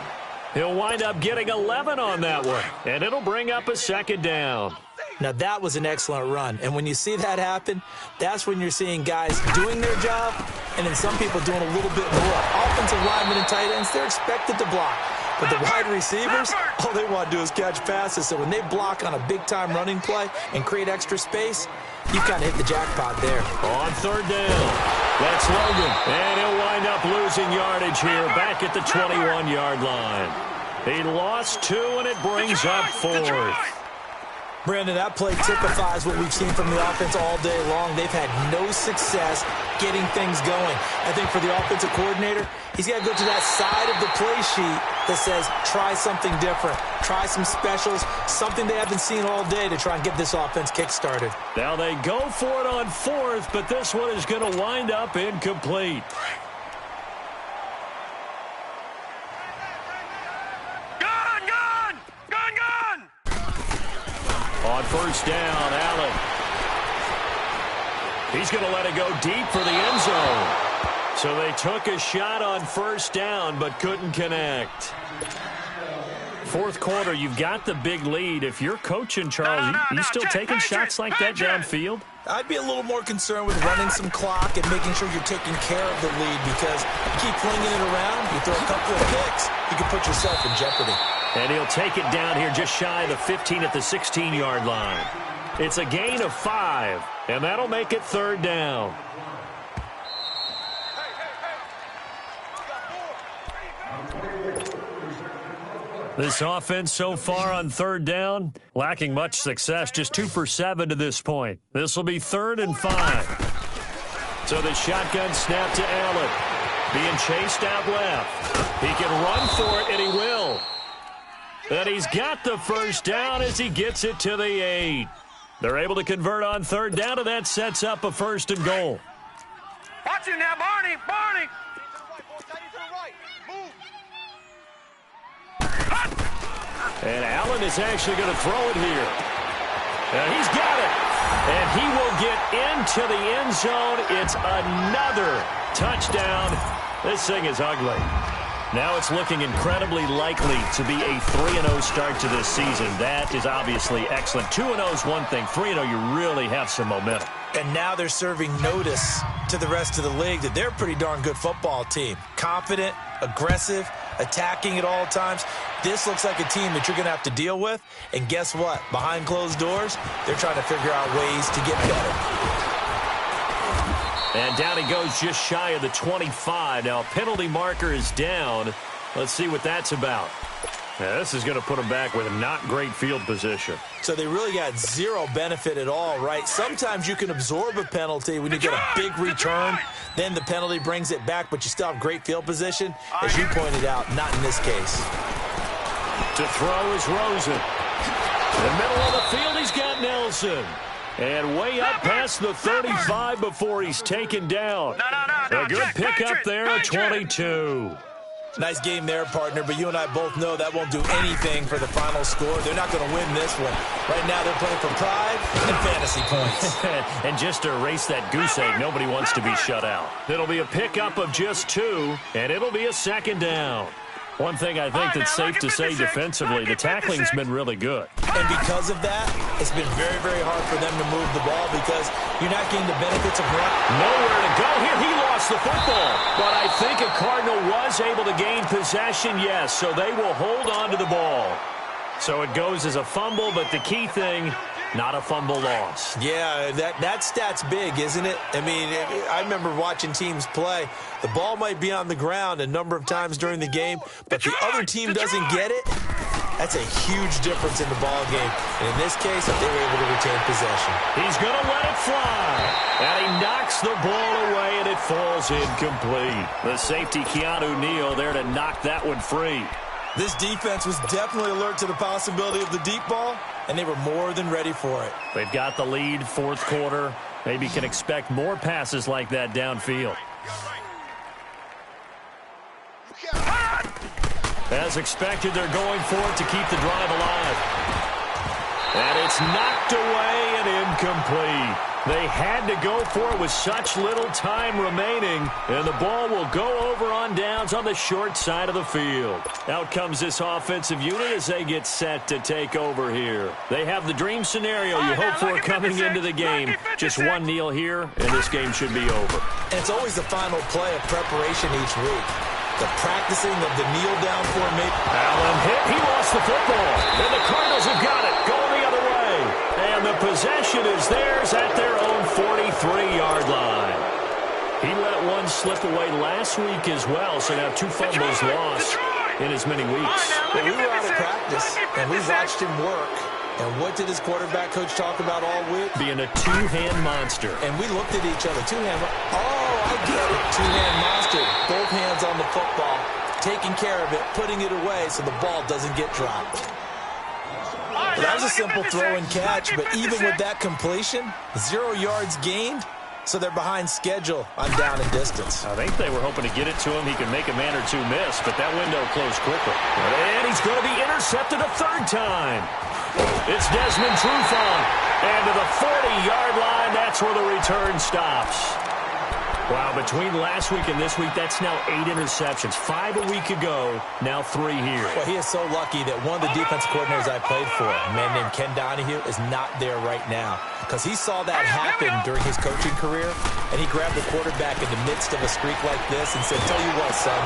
He'll wind up getting 11 on that one, and it'll bring up a 2nd down. Now, that was an excellent run. And when you see that happen, that's when you're seeing guys doing their job and then some people doing a little bit more. Offensive linemen and tight ends, they're expected to block. But the wide receivers, all they want to do is catch passes. So when they block on a big-time running play and create extra space, you kind of hit the jackpot there. On 3rd down, that's Logan. And he'll wind up losing yardage here back at the 21-yard line. He lost 2, and it brings up 4th. Brandon, that play typifies what we've seen from the offense all day long. They've had no success getting things going. I think for the offensive coordinator, he's got to go to that side of the play sheet that says, try something different. Try some specials, something they haven't seen all day to try and get this offense kick-started. Now they go for it on 4th, but this one is going to wind up incomplete. On 1st down, Allen. He's going to let it go deep for the end zone. So they took a shot on 1st down, but couldn't connect. fourth quarter, you've got the big lead. If you're coaching, Charles, you still taking shots like that downfield? I'd be a little more concerned with running some clock and making sure you're taking care of the lead, because you keep flinging it around, you throw a couple of picks, you can put yourself in jeopardy. And he'll take it down here just shy of the 15 at the 16-yard line. It's a gain of 5, and that'll make it third down. This offense so far on third down, lacking much success, just 2 for 7 to this point. This will be 3rd and 5. So the shotgun snap to Allen. Being chased out left. He can run for it, and he will. And he's got the first down as he gets it to the 8. They're able to convert on third down, and that sets up a 1st and goal. Watch him now, Barney. Barney. And Allen is actually going to throw it here. And he's got it. And he will get into the end zone. It's another touchdown. This thing is ugly. Now it's looking incredibly likely to be a 3-0 start to this season. That is obviously excellent. 2-0 is one thing. 3-0, you really have some momentum. And now they're serving notice to the rest of the league that they're a pretty darn good football team. Confident, aggressive, attacking at all times. This looks like a team that you're going to have to deal with. And guess what? Behind closed doors, they're trying to figure out ways to get better. And down he goes just shy of the 25. Now a penalty marker is down. Let's see what that's about. Yeah, this is going to put them back with a not great field position. So they really got zero benefit at all, right? Sometimes you can absorb a penalty when you get a big return. Then the penalty brings it back, but you still have great field position. As you pointed out, not in this case. To throw is Rosen. In the middle of the field, he's got Nelson. And way up past the 35 before he's taken down. A good pickup there at 22. Nice game there, partner, but you and I both know that won't do anything for the final score. They're not going to win this one. Right now they're playing for pride and fantasy points. And just to erase that goose egg, nobody wants to be shut out. It'll be a pickup of just 2, and it'll be a 2nd down. One thing I think that's safe to say defensively, the tackling's been really good. And because of that, it's been very, very hard for them to move the ball because you're not getting the benefits of run. Nowhere to go here. He lost the football. But I think a Cardinal was able to gain possession, yes, so they will hold on to the ball. So it goes as a fumble, but the key thing, not a fumble loss. Yeah, that stat's big, isn't it? I mean, I remember watching teams play. The ball might be on the ground a number of times during the game, but the other team doesn't get it. That's a huge difference in the ball game. And in this case, they were able to retain possession. He's going to let it fly. And he knocks the ball away, and it falls incomplete. The safety, Keanu Neal, there to knock that one free. This defense was definitely alert to the possibility of the deep ball, and they were more than ready for it. They've got the lead, 4th quarter. Maybe can expect more passes like that downfield. As expected, they're going for it to keep the drive alive. And it's knocked away and incomplete. They had to go for it with such little time remaining, and the ball will go over on downs on the short side of the field. Out comes this offensive unit as they get set to take over here. They have the dream scenario you hope for coming into the game. Just one kneel here, and this game should be over. And it's always the final play of preparation each week. The practicing of the kneel down formation. Allen hit. He lost the football. And the Cardinals have got it. Going the other way. And the possession is theirs at their own 43-yard line. He let one slip away last week as well, so now 2 fumbles lost in as many weeks. Well, we were out of practice, and we watched him work. And what did his quarterback coach talk about all week? Being a 2-hand monster. And we looked at each other. 2-hand. Oh, I get it. 2-hand monster. Both hands on the football, taking care of it, putting it away so the ball doesn't get dropped. Well, that was a simple throw and catch, but even with that completion, 0 yards gained, so they're behind schedule on down and distance. I think they were hoping to get it to him. He could make a man or two miss, but that window closed quickly. And he's going to be intercepted a 3rd time. It's Desmond Trufant. And to the 40-yard line, that's where the return stops. Wow, between last week and this week, that's now 8 interceptions. 5 a week ago, now 3 here. Well, he is so lucky that one of the defense coordinators I played for, a man named Ken Donahue, is not there right now. Because he saw that happen during his coaching career, and he grabbed the quarterback in the midst of a streak like this and said, tell you what, son.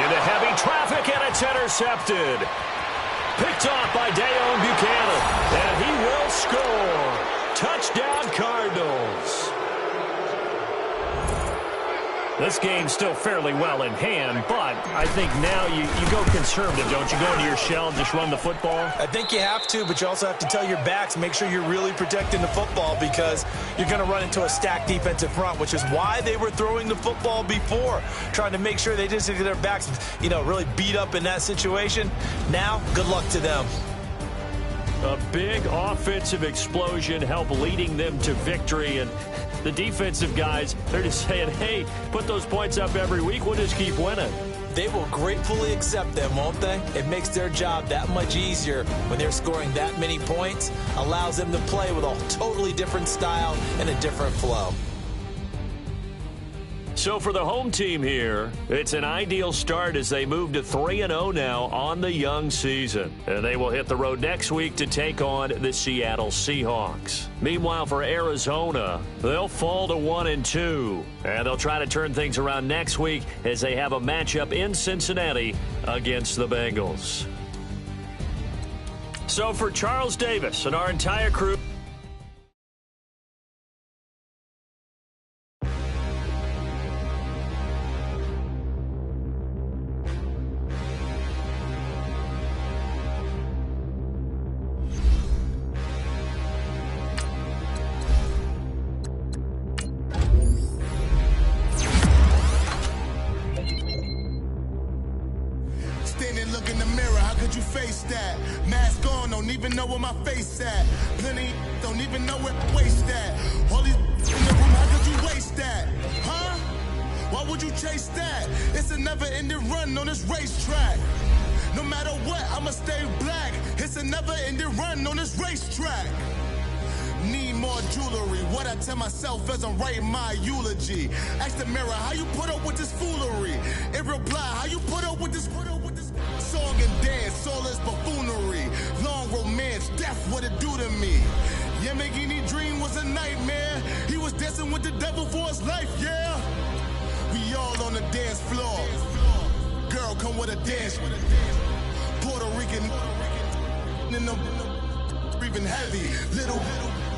Into heavy traffic, and it's intercepted. Picked off by Dayon Buchanan, and he will score. Touchdown, Cardinals. This game's still fairly well in hand, but I think now you go conservative, don't you? Go into your shell and just run the football? I think you have to, but you also have to tell your backs, make sure you're really protecting the football because you're going to run into a stacked defensive front, which is why they were throwing the football before, trying to make sure they just get their backs, really beat up in that situation. Now, good luck to them. A big offensive explosion helped leading them to victory, and the defensive guys, they're just saying, hey, put those points up every week, we'll just keep winning. They will gratefully accept them, won't they? It makes their job that much easier when they're scoring that many points, allows them to play with a totally different style and a different flow. So for the home team here, it's an ideal start as they move to 3-0 now on the young season. And they will hit the road next week to take on the Seattle Seahawks. Meanwhile, for Arizona, they'll fall to 1-2. And they'll try to turn things around next week as they have a matchup in Cincinnati against the Bengals. So for Charles Davis and our entire crew, as I'm writing my eulogy. Ask the mirror, how you put up with this foolery? In reply, how you put up with this song and dance, all this buffoonery. Long romance, death, what it do to me? Yamagini dream was a nightmare. He was dancing with the devil for his life, yeah. We all on the dance floor. Girl, come with a dance. Puerto Rican in the breathing heavy. Little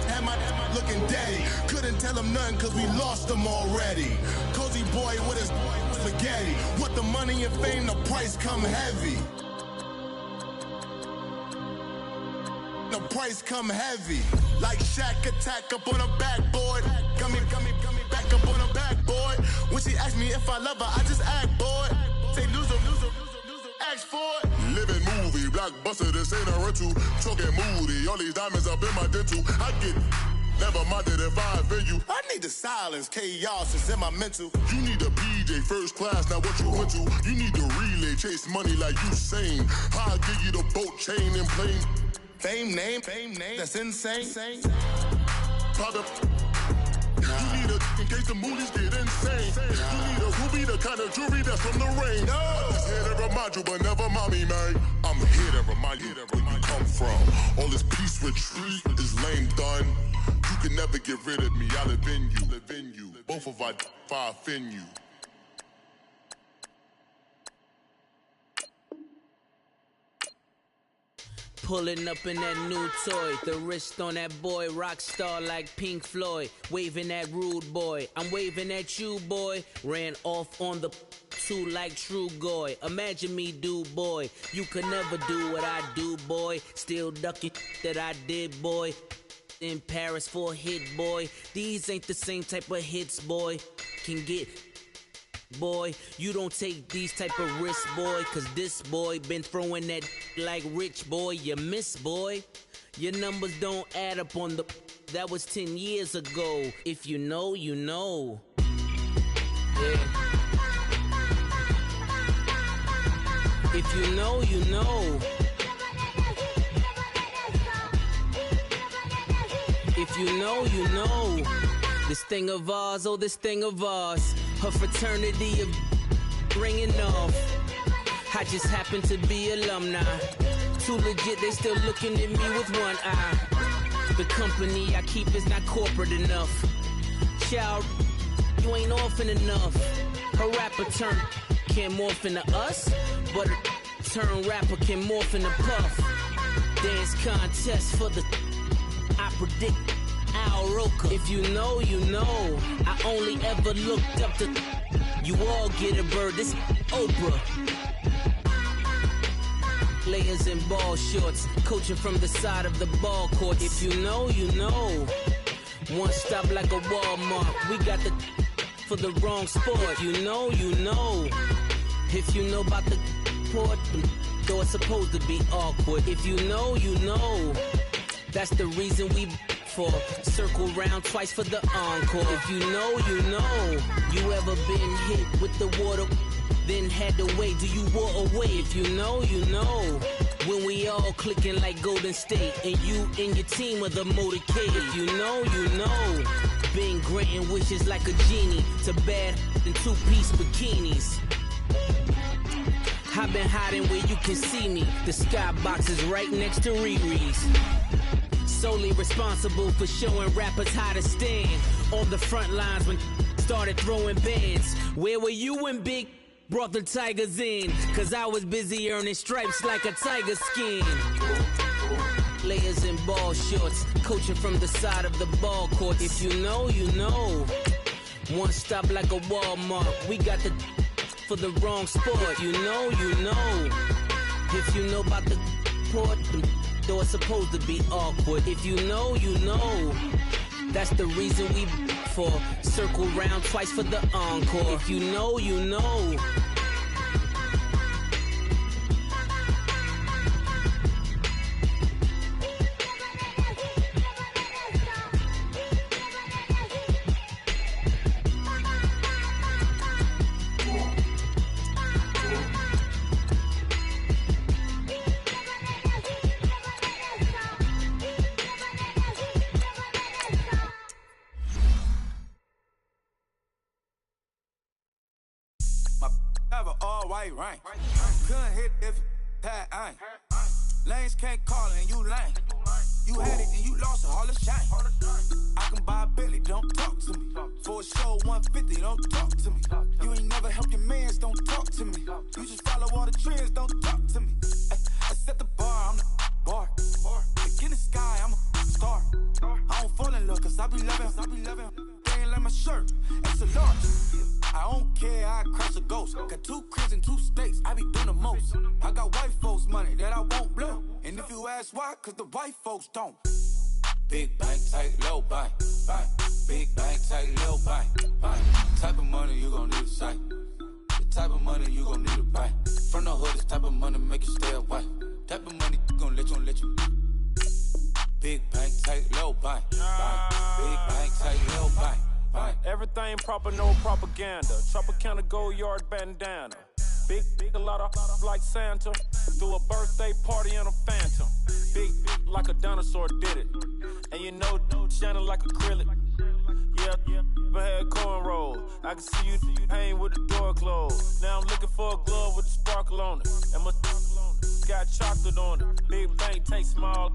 had my looking daddy. Couldn't tell him nothing cause we lost him already. Cozy boy with his spaghetti. With the money and fame, the price come heavy. The price come heavy. Like Shaq attack up on a backboard. Come back up on a backboard. When she asked me if I love her, I just act bored. Say loser, ask for it. Living movie, blockbuster, this ain't a rental. Talking moody, all these diamonds up in my dental. I get never minded if I offend you. I need the silence, chaos is in my mental. You need a PJ, first class, not what you went to. You need the relay, chase money like you sane. I'll give you the boat, chain, and plane. Fame name, that's insane. Product. You need a in case the movies get insane. You need a ruby, the kind of jewelry that's from the rain. No. I'm just here to remind you, but never mommy, man. I'm here to remind you where you come from. All this peace retreat is lame done. You can never get rid of me. I live in you. Both of our fire offend you. Pulling up in that new toy, the wrist on that boy, rock star like Pink Floyd, waving at rude boy, I'm waving at you boy, ran off on the two like True Goy, imagine me do boy, you could never do what I do boy, still ducking that I did boy, in Paris for a hit boy, these ain't the same type of hits boy, can get boy, you don't take these type of risks, boy, cause this boy been throwing that like rich boy, you miss, boy. Your numbers don't add up on the, that was 10 years ago. If you know, you know. Yeah. If you know, you know. If you know, you know. This thing of ours, oh, this thing of ours. Her fraternity of ringing off. I just happen to be alumni. Too legit, they still looking at me with one eye. The company I keep is not corporate enough. Child, you ain't orphan enough. Her rapper turn can't morph into us, but a turn rapper can morph into Puff. Dance contest for the I predict Al Roker. If you know, you know. I only ever looked up to you all get a bird. This Oprah. Layers in ball shorts, coaching from the side of the ball court. If you know, you know. One stop like a Walmart. We got the for the wrong sport. You know, you know. If you know about the port, though it's supposed to be awkward. If you know, you know. That's the reason we for circle round twice for the encore. If you know, you know. You ever been hit with the water, then had to wait? Do you walk away? If you know, you know. When we all clicking like Golden State, and you and your team are the motorcade. If you know, you know. Been granting wishes like a genie to bad in two-piece bikinis. I've been hiding where you can see me. The skybox is right next to Riri's. Solely responsible for showing rappers how to stand on the front lines when started throwing bands. Where were you when Big brought the Tigers in? Cause I was busy earning stripes like a tiger skin. Layers in ball shorts, coaching from the side of the ball court. If you know, you know. One stop like a Walmart. We got the for the wrong sport. You know, you know. If you know about the port, though it's supposed to be awkward. If you know, you know. That's the reason we for circle round twice for the encore. If you know, you know. Right. Couldn't hit if that ain't. Lanes can't call it and you lame. You had it and you lost it, all the shame. I can buy a Billy, don't talk to me. For a show 150, don't talk to me. You ain't never helped your mans, don't talk to me. You just follow all the trends, don't talk to me. I set the bar, I'm the bar. Look in the sky, I'm a star. I don't fall in love cause I be loving. They ain't like my shirt, it's a large. I don't care, I crush a ghost. Got 2 cribs and 2 states, I be doing the most. I got white folks' money that I won't blow. And if you ask why, cause the white folks don't. Big bank, tight, low bank. Big bank, tight, low bank. Type of money you gon' need a sight. The type of money you gon' need to buy. From the hood, this type of money make you stay away. Type of money gon' let you. Big bank, tight, low bank. Big bank, tight, low bank. Everything proper, no propaganda. Tropicana gold yard bandana. Big, a lot of like Santa. Threw a birthday party in a phantom. Big like a dinosaur did it. And you know, shining like acrylic. Yeah, I had cornrows. I can see you hang with the door closed. Now I'm looking for a glove with a sparkle on it. And my got chocolate on it. Big bank, take small.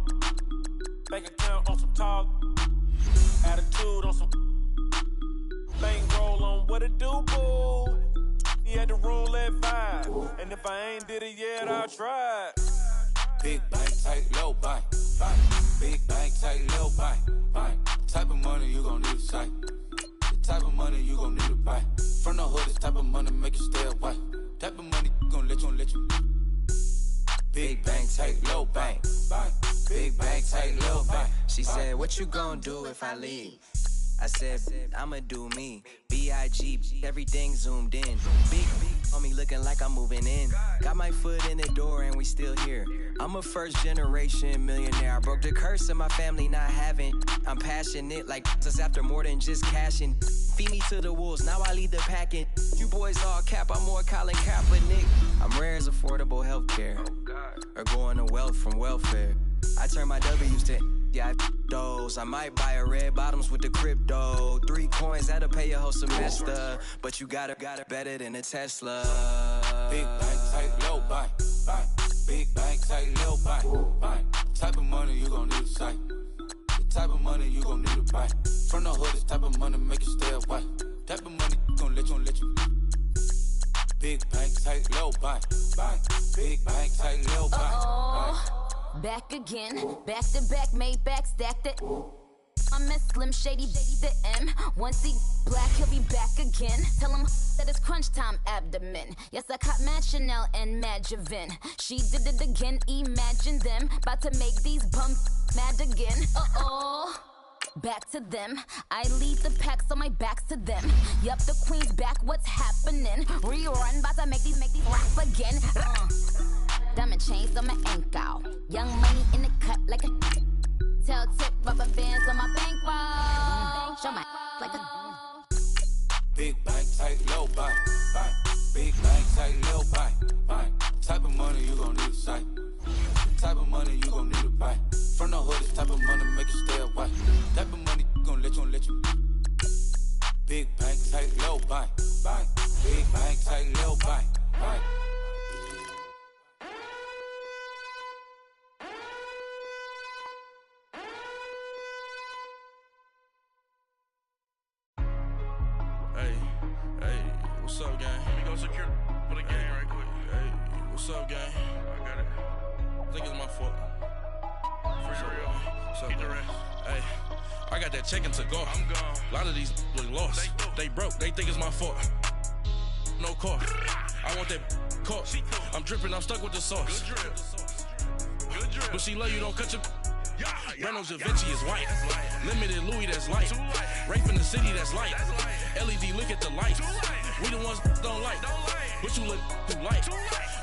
Bank account on some talk. Attitude on some. Bankroll on what it do, boo. He had the roulette vibe. And if I ain't did it yet, I'll try. Big bank, tight, low bank. Big bank, tight, low bank. Type of money you gon' need a sight. The type of money you gon' need to buy. From the hood, this type of money make you stay away. Type of money gon' let you. Big bank, tight, low bank. Big bank, tight, low bank. She said, what you gon' do if I leave? I said, I'ma do me. B.I.G. Everything zoomed in. Big on me looking like I'm moving in. Got my foot in the door and we still here. I'm a first generation millionaire. I broke the curse of my family not having. I'm passionate like us after more than just cashing. Feed me to the wolves, now I lead the packing. You boys all cap, I'm more Colin Kaepernick. I'm rare as affordable healthcare. Or going to wealth from welfare. I turn my W's to Yeah, those. I might buy a red bottoms with the crypto. 3 coins, that'll pay your whole semester. But you got it better than a Tesla. Big bank, tight, low bank. Big bank, tight, low bank. Type of money you gon' need a sight. The type of money you gon' need to buy. From the hood, this type of money make you stay away. Type of money gon' let you. Big bank, tight, low bank. Big bank, tight, low bank. Back again, back to back, made back, stacked it. I'm at Slim Shady, the M. Once he black, he'll be back again. Tell him that it's crunch time abdomen. Yes, I caught Mad Chanel and Mad Javin. She did it again, imagine them. About to make these bums mad again. Back to them. I lead the pack, so my back's to them. Yup, the queen's back, what's happening? Rerun, about to make these rap again. Diamond chains on my ankle. Young money in the cut like a tell tip, rubber bands on my bankroll. Show my like a big bank, tight, low bank. Big bank, tight, low bank. Type of money you gon' need a sight. Type of money you gon' need to buy. From the hood, this type of money make you stay away. Type of money gon' let you. Big bank, tight, low bank. Big bank, tight, low bank. Hey, what's up, gang? Let me go secure for the gang right quick. Hey, what's up, gang? I got it. I think it's my fault. For real. What's up, gang? Hey, I got that check-in to go. I'm gone. A lot of these look lost. They broke. They think it's my fault. No car. I want that caught. I'm dripping. I'm stuck with the sauce. Good drip. But she love you. Don't cut your... Reynolds Da Vinci is white. Limited Louis, that's light. Rape in the city, that's light. LED, look at the light. We the ones don't like. But you look too light.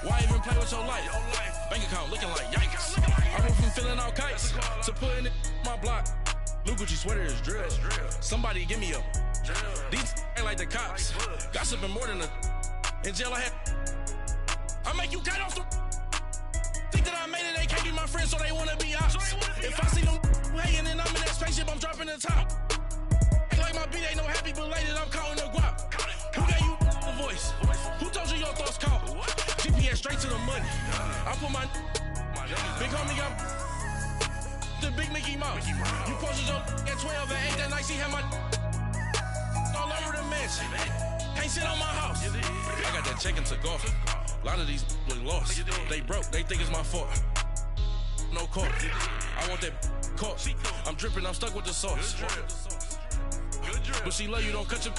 Why even play with your life? Bank account looking like yikes. I went from filling out kites to putting it my block. New Gucci sweater is drill. Somebody give me a. These ain't like the cops. Gossiping more than a. In jail I had. I make you cut off the. Think that I made it, they can't be my friends, so they wanna be ops. If I see them hating and I'm in that spaceship, I'm dropping the top. Ain't like my beat ain't no happy belated, I'm counting the guap. Who gave you the voice? Who told you your thoughts count? GPS straight to the money. I put my big homie got the big Mickey Mouse. You posted your at 12 and 8 that night, she had my all over the mansion. Can't sit on my house. I got that check-in to go. A lot of these look lost. They broke, they think it's my fault. No car. I want that caught. I'm dripping, I'm stuck with the sauce. But she love you, don't cut your.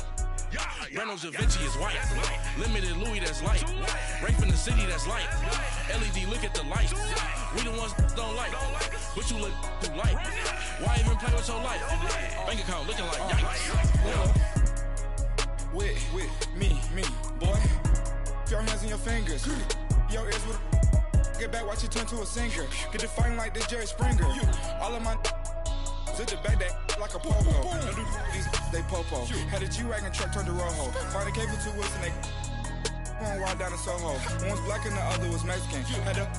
Reynolds Da Vinci is white. Limited Louis, that's light. Rape in the city, that's light. LED, look at the light. We the ones don't like. But you look too light. Why even play with your life? Bank account looking like yikes. With me, boy. Your hands and your fingers. Your ears with get back, watch you turn to a singer. Get to fighting like this Jerry Springer. All of my zip the back that like a popo. No do these they popo. Had a G-Wagon truck turned to Rojo. Find a cable 2 wheels and they going wild down in Soho. One was black and the other was Mexican. Had a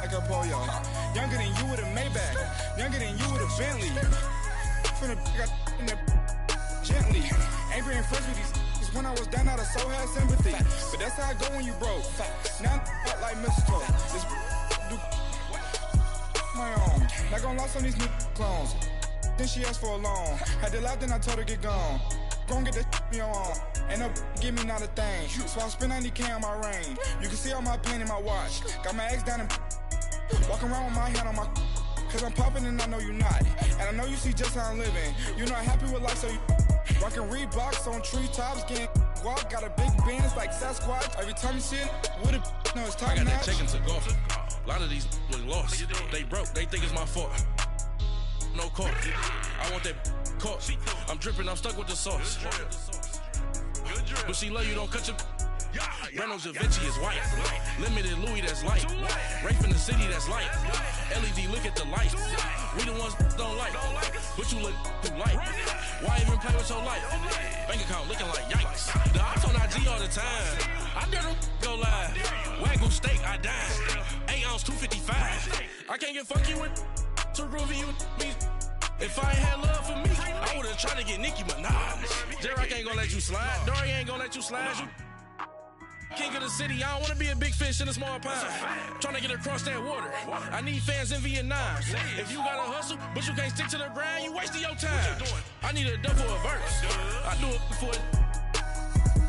like a pollo. Younger than you with a Maybach. Younger than you with a Bentley. From the got in the gently. Angry and friends with these. When I was down, I so had sympathy. But that's how I go when you broke. Now I'm like mistletoe. This do my own. Not gonna lost on these new clones. Then she asked for a loan. Had to laugh, then I told her get gone. Gon' get that me on. Ain't no give me not a thing. So I spend 90K on my ring. You can see all my pain in my watch. Got my ex down and walking around with my hand on my. Cause I'm popping and I know you not. And I know you see just how I'm living. You're not happy with life, so you. Rockin' Reeboks on treetops, getting guap. Got a big Benz like Sasquatch. Every time you see it, with it, no, it's time. I got that check-in to go. A lot of these look lost. They broke, they think it's my fault. No car. I want that caught. I'm dripping, I'm stuck with the sauce. But she love you, don't cut your. Reynolds Da Vinci is white. Limited Louis, that's light. Rape in the city, that's light. LED, look at the light. We the ones don't like. But you look too light. Why even play with your life? Bank account looking like yikes. The ops on IG all the time. I dare them go live. Wagyu steak, I dine. 8 ounce, 255. I can't get fuck you with too groovy, you me. If I ain't had love for me, I would've tried to get Nicki Minaj. J-Rock ain't gonna let you slide. Dory ain't gonna let you slide. You king of the city, I don't wanna be a big fish in a small pond. Trying to get across that water. I need fans in Vietnam. If you gotta hustle, but you can't stick to the grind, you wasting your time. I need a double a verse. I do it before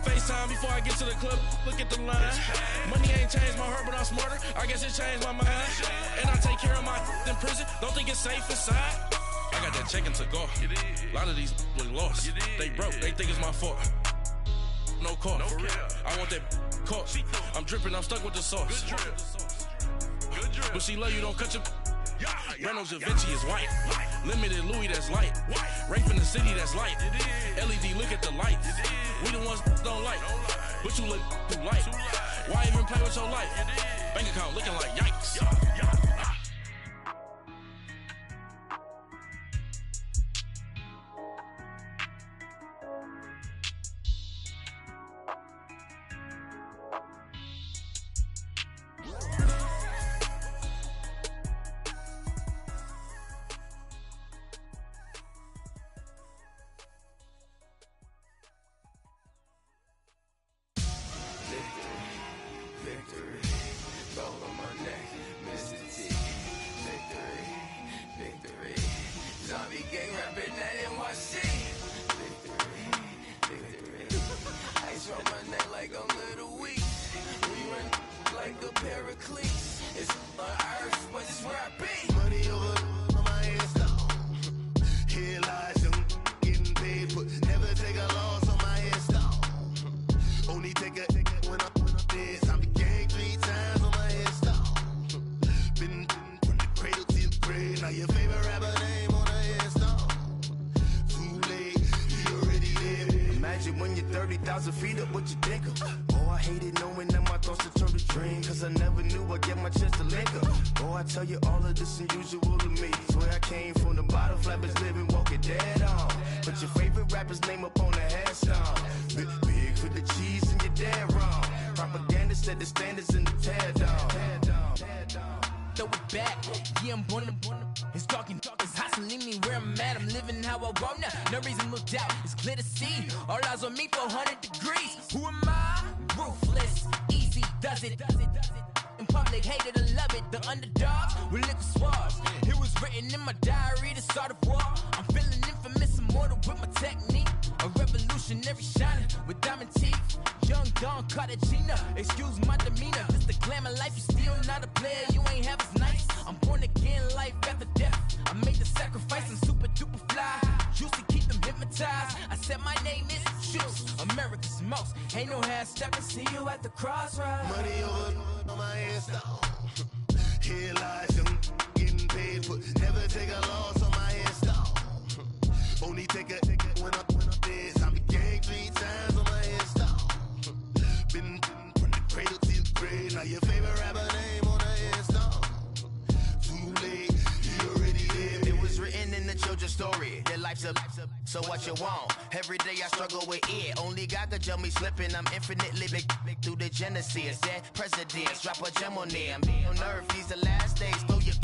FaceTime before I get to the club. Look at the line. Money ain't changed my heart, but I'm smarter. I guess it changed my mind. And I take care of my in prison. Don't think it's safe inside. I got that check to go. A lot of these was lost. They broke. They think it's my fault. No call. For real. I want that caught. I'm dripping. I'm stuck with the sauce. But she love you. Don't cut your. Reynolds Da Vinci is white. Limited Louis, that's light. Rape in the city, that's light. LED, look at the lights. We the ones don't like. But you look too light. Why even play with your life? Bank account looking like yikes. Genesis, that presidents drop a gem on there. I'm on earth, these the last days. Throw your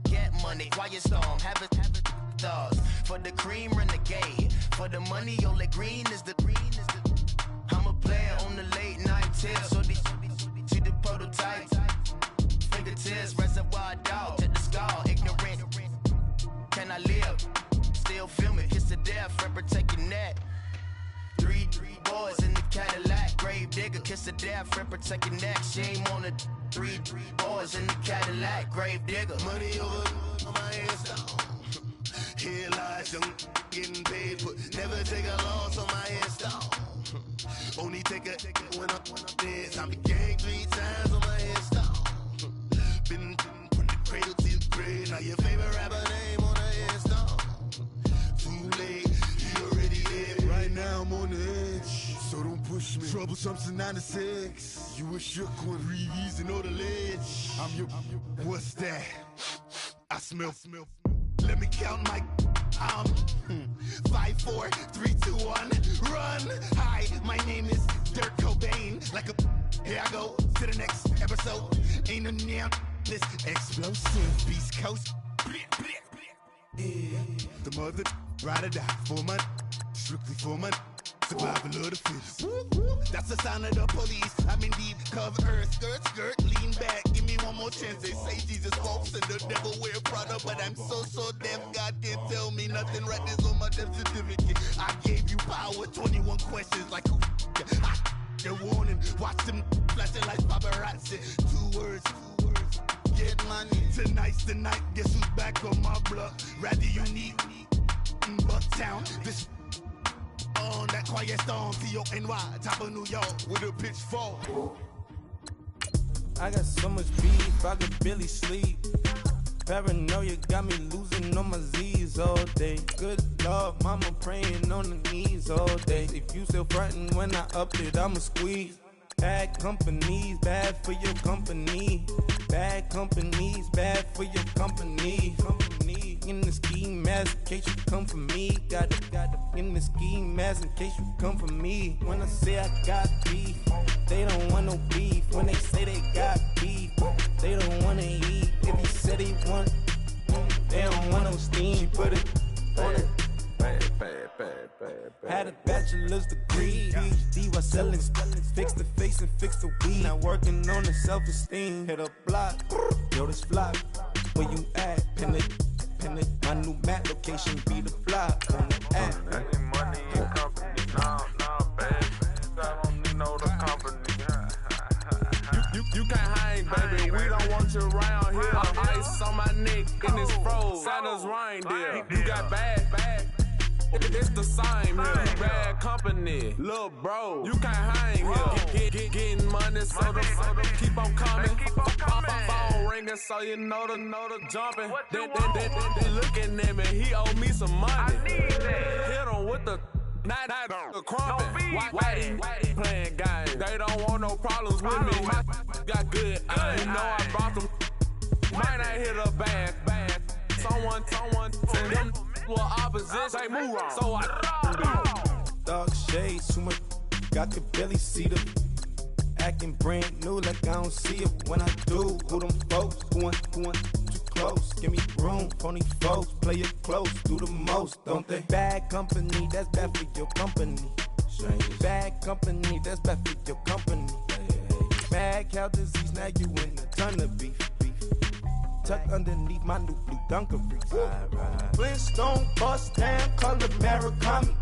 get money, quiet storm, have it thoughts. For the cream, renegade. For the money, only green is the. I'm a player on the late night tips. So these see the prototypes. Fingertips, reservoir dog, to the skull. Ignorant, can I live? Still film it, kiss to death, friend, protect your neck. Three boys in the Cadillac, grave digger, kiss to death, friend, protect your neck. Shame on the three boys in the Cadillac, grave digger. Money over on my hands down. Here lies young, getting paid, but never take a loss on my hands down. Only take a when I'm dead. I'm gang 3 times on my hands down. Been from the cradle to the grave. Now your favorite rapper name on the hands down. Too late, you already there. Right now I'm on the edge, so don't push me. Troublesome to 9 to 6. You a shook one, breathe and know the ledge. I'm your, what's that? I smell. Let me count my 5, 4, 3, 2, 1, run. Hi, my name is Dirk Cobain. Like a, here I go to the next episode. Ain't no damn this explosive Beast Coast. The mother ride or die for my strictly for my survival of the fittest. That's the sign of the police. I'm indeed cover earth, skirt, lean back. Give me one more chance. They say Jesus walks and the devil wear Prada, but I'm so deaf. God can't tell me nothing. Right this on my death certificate. I gave you power. 21 questions like who? The warning. Watch them flashing like paparazzi. Two words. Get money. Tonight's the night. Guess who's back on my block? Rather unique. Bucktown. This on that quiet storm, T-O-N-Y, top of New York with a pitchfork. I got so much beef, I could barely sleep. Paranoia got me losing on my Z's all day. Good Lord, mama praying on the knees all day. If you still frontin' when I up it, I'ma squeeze. Bad companies, bad for your company. Bad companies, bad for your company. In the ski mask in case you come for me. Got in the ski mask in case you come for me. When I say I got beef, they don't want no beef. When they say they got beef, they don't wanna eat. If you said they want, they don't want no steam. Put it on it. Had a bachelor's degree, PhD while selling, fix the face and fix the weed. Now working on the self-esteem. Hit a block, yo this flop. Where you at? Pin it. My new map location be the block on the app. Money and company, no, baby. I don't need no the company. You can't hang, baby. We don't want you around here. Ice on my neck in this froze. Santa's reindeer. You got bad. It's the same here. Bad company, little bro. You can't hang here. Getting money, so the keep on coming. Phone ringing, so you know the jumping. They looking at me. He owe me some money. Hit him with the not the crumping. Why he playing games? They don't want no problems with me. My got good. I know I brought them. Might not hit a bad. Someone tell them. Well, opposition, they move wrong. So I dark shades, too much. I could barely see them. Acting brand new, like I don't see it when I do. Who them folks? Who want too close? Give me room, phony folks. Play it close, do the most, don't they? Bad company, that's bad for your company. Bad company, that's bad for your company. Bad cow disease, now you in a ton of beef. Tuck underneath my new blue dungarees. Flintstone, bust down, color Murakami.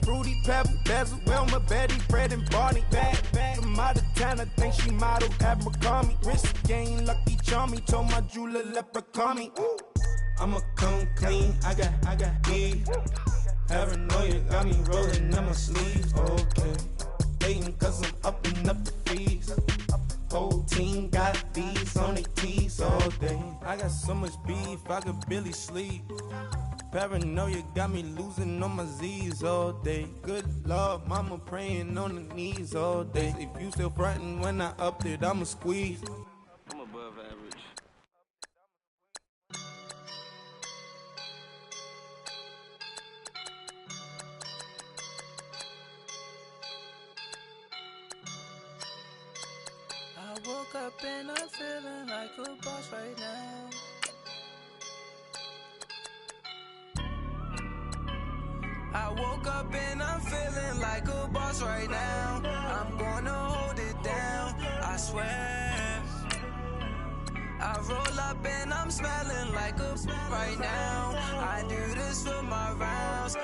Fruity Pebble, Basil, Wilma, Betty, Fred, and Barney. Bad, from out of town, I think she model Abercrombie. Wrist game, Lucky Charmy, told my jeweler leprechaun. I'ma come clean, I got beef. Paranoia got me rolling in my sleeves. Okay, hating cause I'm upping up the fees. Whole team got beats on their teeth all day. I got so much beef, I could barely sleep. Paranoia got me losing on my Z's all day. Good Lord, mama praying on the knees all day. If you still frontin' when I up it, I'ma squeeze. I'm above average. I woke up and I'm feeling like a boss right now. I woke up and I'm feeling like a boss right now. I'm gonna hold it down, I swear. I roll up and I'm smelling like a right now. I do this for my rounds,